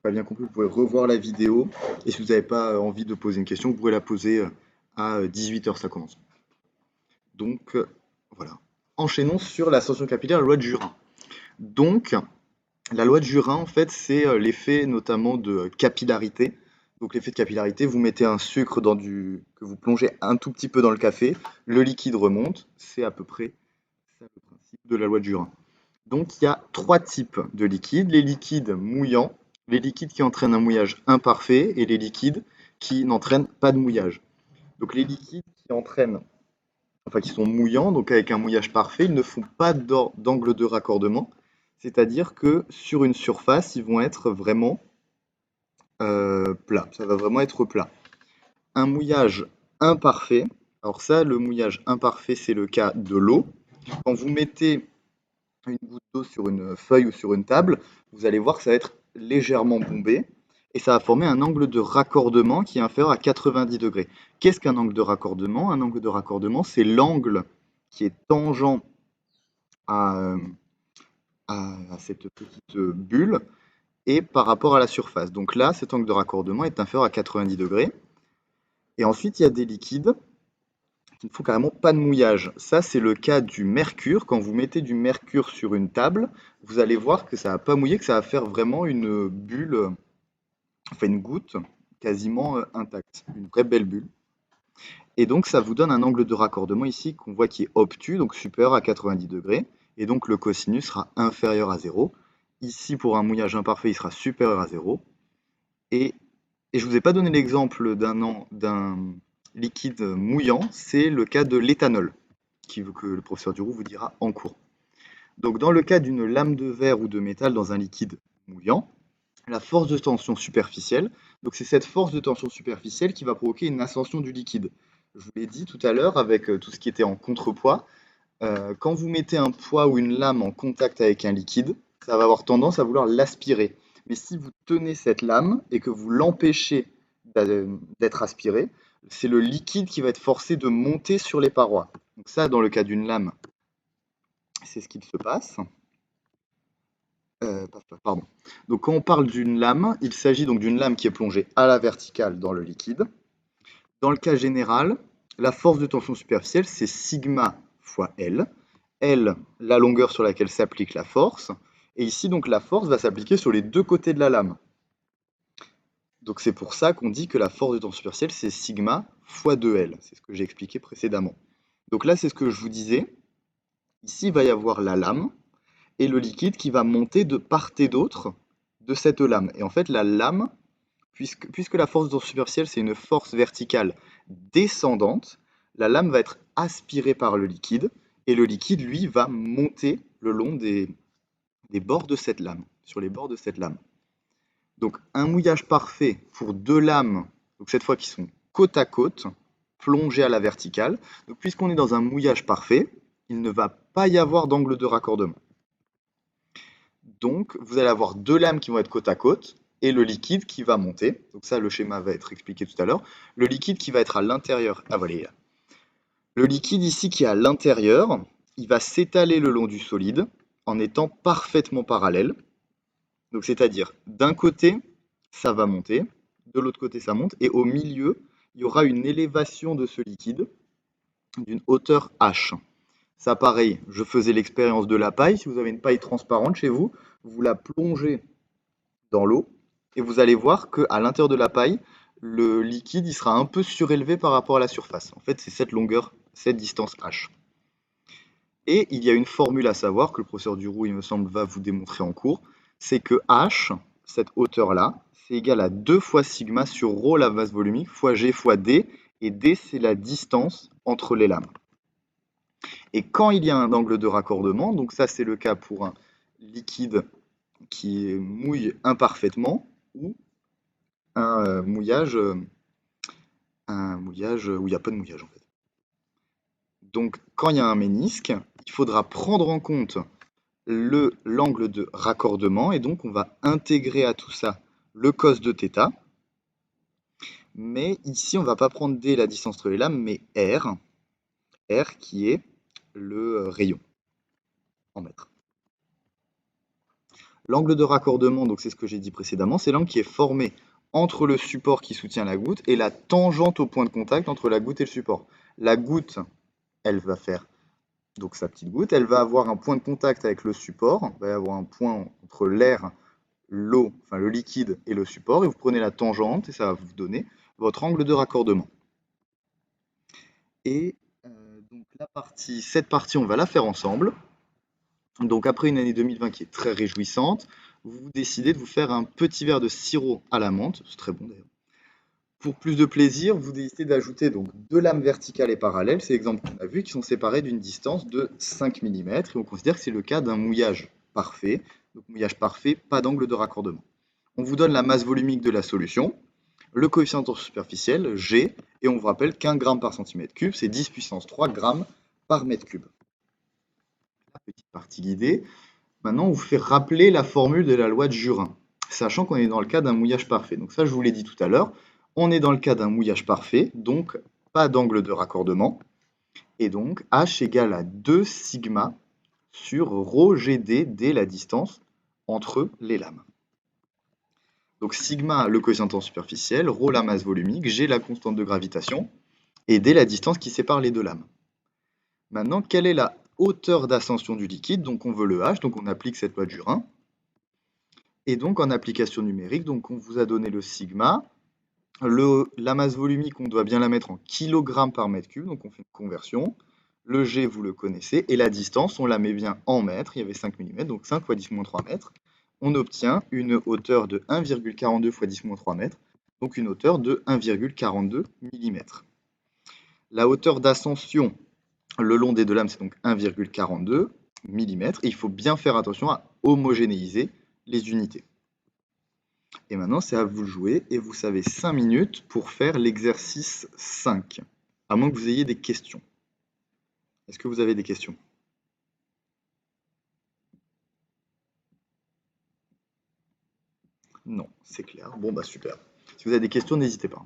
pas bien compris, vous pouvez revoir la vidéo. Et si vous n'avez pas envie de poser une question, vous pouvez la poser à 18h, ça commence. Donc, voilà. Enchaînons sur l'ascension capillaire, la loi de Jurin. Donc, la loi de Jurin, en fait, c'est l'effet notamment de capillarité. Donc, l'effet de capillarité, vous mettez un sucre que vous plongez un tout petit peu dans le café, le liquide remonte, c'est à peu près ça le principe de la loi de Jurin. Donc, il y a trois types de liquides, les liquides mouillants, les liquides qui entraînent un mouillage imparfait et les liquides qui n'entraînent pas de mouillage. Donc, les liquides qui sont mouillants, donc avec un mouillage parfait, ils ne font pas d'angle de raccordement, c'est-à-dire que sur une surface, ils vont être vraiment plats, ça va vraiment être plat. Un mouillage imparfait, alors ça, le mouillage imparfait, c'est le cas de l'eau. Quand vous mettez une goutte d'eau sur une feuille ou sur une table, vous allez voir que ça va être légèrement bombé et ça va former un angle de raccordement qui est inférieur à 90 degrés. Qu'est-ce qu'un angle de raccordement? Un angle de raccordement, c'est l'angle qui est tangent à, à cette petite bulle et par rapport à la surface. Donc là, cet angle de raccordement est inférieur à 90 degrés. Et ensuite, il y a des liquides qui ne font carrément pas de mouillage. Ça, c'est le cas du mercure. Quand vous mettez du mercure sur une table, vous allez voir que ça va pas mouiller, que ça va faire vraiment une bulle, enfin une goutte quasiment intacte, une vraie belle bulle. Et donc, ça vous donne un angle de raccordement ici qu'on voit qui est obtus, donc supérieur à 90 degrés. Et donc, le cosinus sera inférieur à 0. Ici, pour un mouillage imparfait, il sera supérieur à 0. Et, et je ne vous ai pas donné l'exemple d'un liquide mouillant, c'est le cas de l'éthanol, que le professeur Duroux vous dira en cours. Donc, dans le cas d'une lame de verre ou de métal dans un liquide mouillant, la force de tension superficielle, donc c'est cette force de tension superficielle qui va provoquer une ascension du liquide. Je vous l'ai dit tout à l'heure avec tout ce qui était en contrepoids. Quand vous mettez un poids ou une lame en contact avec un liquide, ça va avoir tendance à vouloir l'aspirer. Mais si vous tenez cette lame et que vous l'empêchez d'être aspiré, c'est le liquide qui va être forcé de monter sur les parois. Donc ça, dans le cas d'une lame, c'est ce qu'il se passe. Pardon. Donc quand on parle d'une lame, il s'agit donc d'une lame qui est plongée à la verticale dans le liquide. Dans le cas général, la force de tension superficielle, c'est sigma fois L. L, la longueur sur laquelle s'applique la force. Et ici, donc, la force va s'appliquer sur les deux côtés de la lame. Donc c'est pour ça qu'on dit que la force de tension superficielle, c'est sigma fois 2L. C'est ce que j'ai expliqué précédemment. Donc là, c'est ce que je vous disais. Ici, il va y avoir la lame et le liquide qui va monter de part et d'autre de cette lame. Et en fait, la lame, puisque la force de tension superficielle, c'est une force verticale descendante, la lame va être aspirée par le liquide, et le liquide, lui, va monter le long des bords de cette lame, sur les bords de cette lame. Donc un mouillage parfait pour deux lames, donc cette fois qui sont côte à côte, plongées à la verticale. Donc puisqu'on est dans un mouillage parfait, il ne va pas y avoir d'angle de raccordement. Donc vous allez avoir deux lames qui vont être côte à côte et le liquide qui va monter. Donc ça, le schéma va être expliqué tout à l'heure. Le liquide qui va être à l'intérieur, ah voilà, le liquide ici qui est à l'intérieur, il va s'étaler le long du solide en étant parfaitement parallèle. Donc c'est-à-dire d'un côté, ça va monter, de l'autre côté, ça monte, et au milieu, il y aura une élévation de ce liquide d'une hauteur h. Ça, pareil, je faisais l'expérience de la paille. Si vous avez une paille transparente chez vous, vous la plongez dans l'eau et vous allez voir qu'à l'intérieur de la paille, le liquide il sera un peu surélevé par rapport à la surface. En fait, c'est cette longueur, cette distance h. Et il y a une formule à savoir que le professeur Duroux, il me semble, va vous démontrer en cours, c'est que h, cette hauteur-là, c'est égal à 2 fois sigma sur ρ la masse volumique fois g fois d, et d c'est la distance entre les lames. Et quand il y a un angle de raccordement, donc ça c'est le cas pour un liquide qui mouille imparfaitement ou un mouillage où il n'y a pas de mouillage en fait. Donc, quand il y a un ménisque, il faudra prendre en compte l'angle de raccordement, et donc on va intégrer à tout ça le cos de θ. Mais ici, on ne va pas prendre D, la distance entre les lames, mais R qui est le rayon en mètres. L'angle de raccordement, donc c'est ce que j'ai dit précédemment, c'est l'angle qui est formé entre le support qui soutient la goutte et la tangente au point de contact entre la goutte et le support. La goutte, elle va faire donc sa petite goutte, elle va avoir un point de contact avec le support, il va y avoir un point entre l'air, l'eau, enfin le liquide et le support, et vous prenez la tangente et ça va vous donner votre angle de raccordement. Et donc cette partie, on va la faire ensemble. Donc après une année 2020 qui est très réjouissante, vous décidez de vous faire un petit verre de sirop à la menthe, c'est très bon d'ailleurs. Pour plus de plaisir, vous décidez d'ajouter donc deux lames verticales et parallèles, c'est l'exemple qu'on a vu, qui sont séparées d'une distance de 5 mm, et on considère que c'est le cas d'un mouillage parfait. Donc mouillage parfait, pas d'angle de raccordement. On vous donne la masse volumique de la solution, le coefficient de tension superficielle, G, et on vous rappelle qu'un gramme par centimètre cube, c'est 10 puissance 3 grammes par mètre cube. La petite partie guidée. Maintenant, on vous fait rappeler la formule de la loi de Jurin, sachant qu'on est dans le cas d'un mouillage parfait. Donc ça, je vous l'ai dit tout à l'heure, on est dans le cas d'un mouillage parfait, donc pas d'angle de raccordement, et donc H égale à 2 sigma sur ρ GD, D la distance entre les lames. Donc sigma, le coefficient de tension superficielle, ρ la masse volumique, G la constante de gravitation, et D la distance qui sépare les deux lames. Maintenant, quelle est la hauteur d'ascension du liquide? Donc on veut le H, donc on applique cette loi de Jurin. Et donc en application numérique, donc on vous a donné le sigma. La masse volumique, on doit bien la mettre en kilogrammes par mètre cube, donc on fait une conversion. Le G, vous le connaissez, et la distance, on la met bien en mètres, il y avait 5 mm, donc 5 fois 10-3 mètres. On obtient une hauteur de 1,42 fois 10-3 mètres, donc une hauteur de 1,42 mm. La hauteur d'ascension le long des deux lames, c'est donc 1,42 mm, et il faut bien faire attention à homogénéiser les unités. Et maintenant, c'est à vous de jouer, et vous avez 5 minutes pour faire l'exercice 5, à moins que vous ayez des questions. Est-ce que vous avez des questions? Non, c'est clair. Bon, bah super. Si vous avez des questions, n'hésitez pas.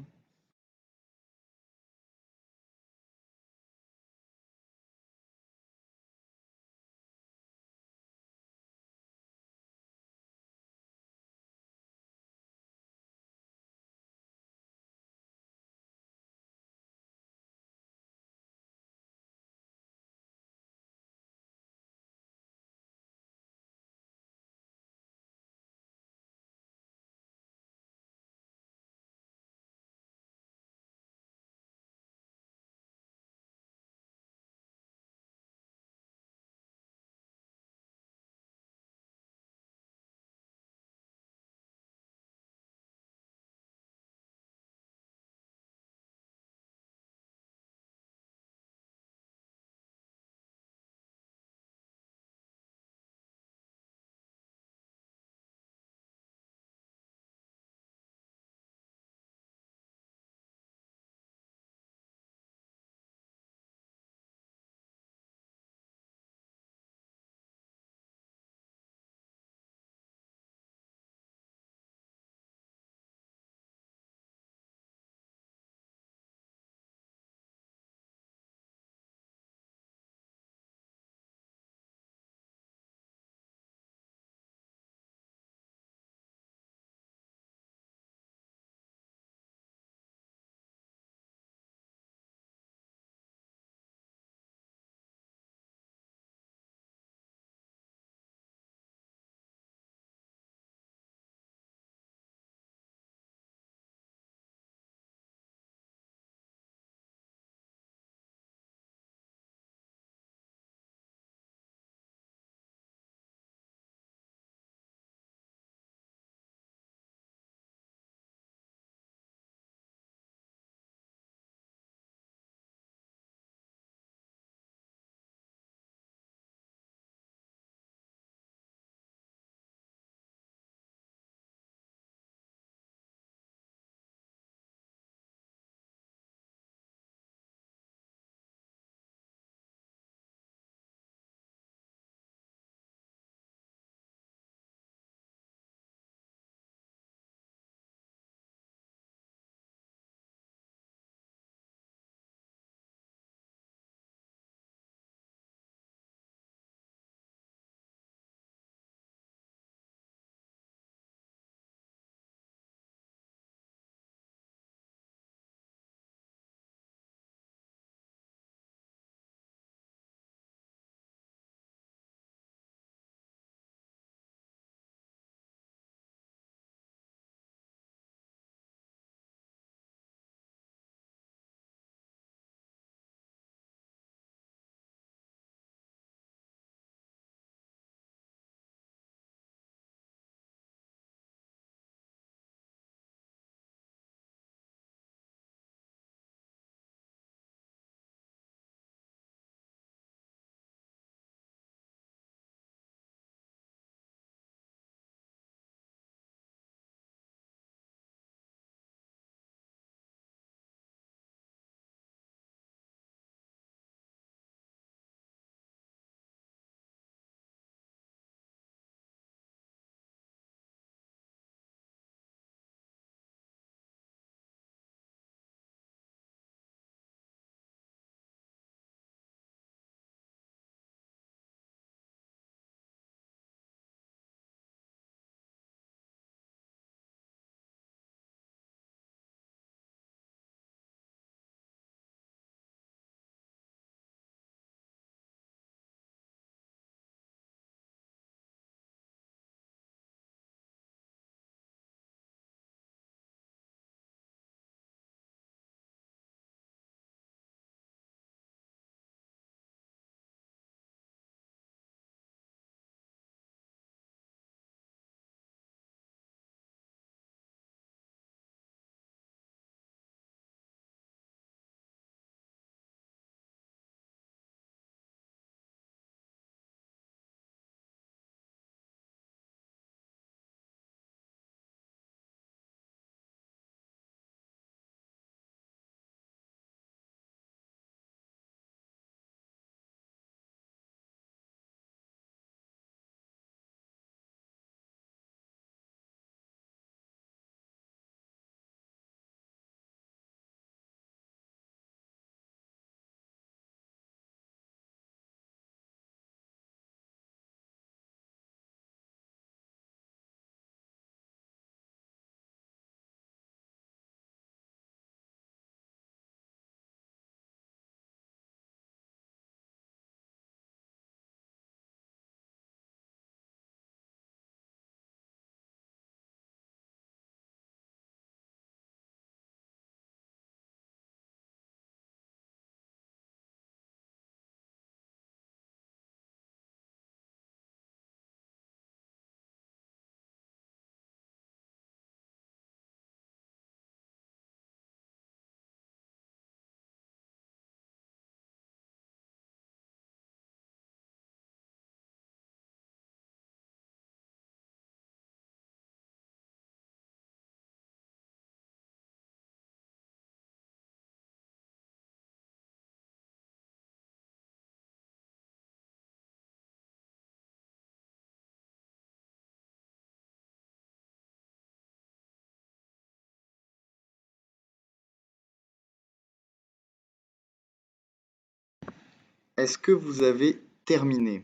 Est-ce que vous avez terminé?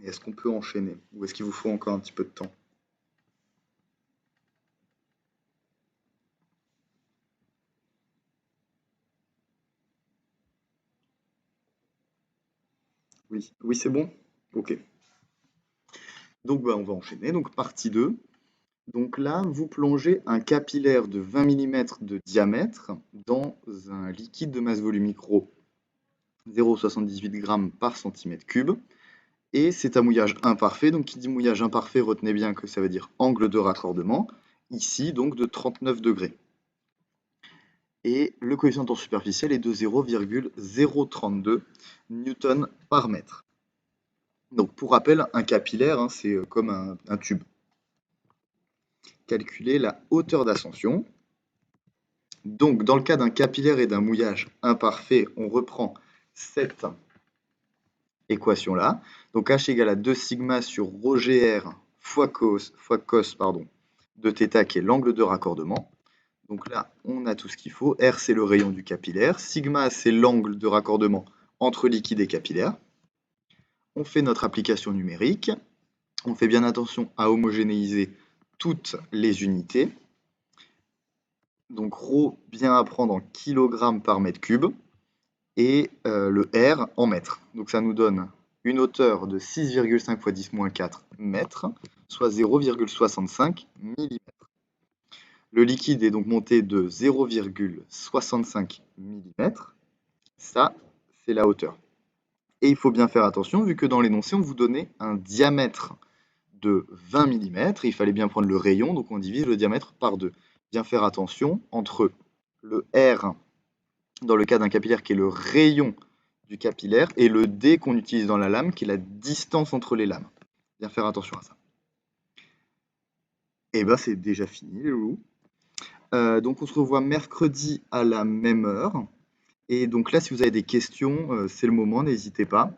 Et est-ce qu'on peut enchaîner? Ou est-ce qu'il vous faut encore un petit peu de temps? Oui, oui, c'est bon? Ok. Donc bah, on va enchaîner. Donc partie 2. Donc là, vous plongez un capillaire de 20 mm de diamètre dans un liquide de masse volumique rho 0,78 g par centimètre cube. Et c'est un mouillage imparfait. Donc qui dit mouillage imparfait, retenez bien que ça veut dire angle de raccordement. Ici, donc de 39 degrés. Et le coefficient de tension superficielle est de 0,032 newton par mètre. Donc pour rappel, un capillaire, hein, c'est comme un tube. Calculer la hauteur d'ascension. Donc dans le cas d'un capillaire et d'un mouillage imparfait, on reprend cette équation-là. Donc H égale à 2 sigma sur ρgr fois cos de θ qui est l'angle de raccordement. Donc là, on a tout ce qu'il faut. R, c'est le rayon du capillaire. Sigma, c'est l'angle de raccordement entre liquide et capillaire. On fait notre application numérique. On fait bien attention à homogénéiser toutes les unités. Donc ρ, bien à prendre en kilogrammes par mètre cube. Et le R en mètres. Donc ça nous donne une hauteur de 6,5 x 10-4 mètres, soit 0,65 mm. Le liquide est donc monté de 0,65 mm. Ça, c'est la hauteur. Et il faut bien faire attention, vu que dans l'énoncé, on vous donnait un diamètre de 20 mm. Il fallait bien prendre le rayon, donc on divise le diamètre par 2. Bien faire attention entre le R, dans le cas d'un capillaire, qui est le rayon du capillaire, et le D qu'on utilise dans la lame, qui est la distance entre les lames. Bien faire attention à ça. Et ben c'est déjà fini, les loulous. Donc on se revoit mercredi à la même heure. Et donc là, si vous avez des questions, c'est le moment, n'hésitez pas.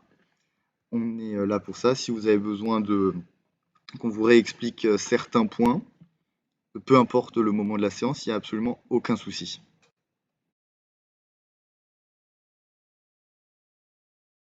On est là pour ça. Si vous avez besoin qu'on vous réexplique certains points, peu importe le moment de la séance, il n'y a absolument aucun souci.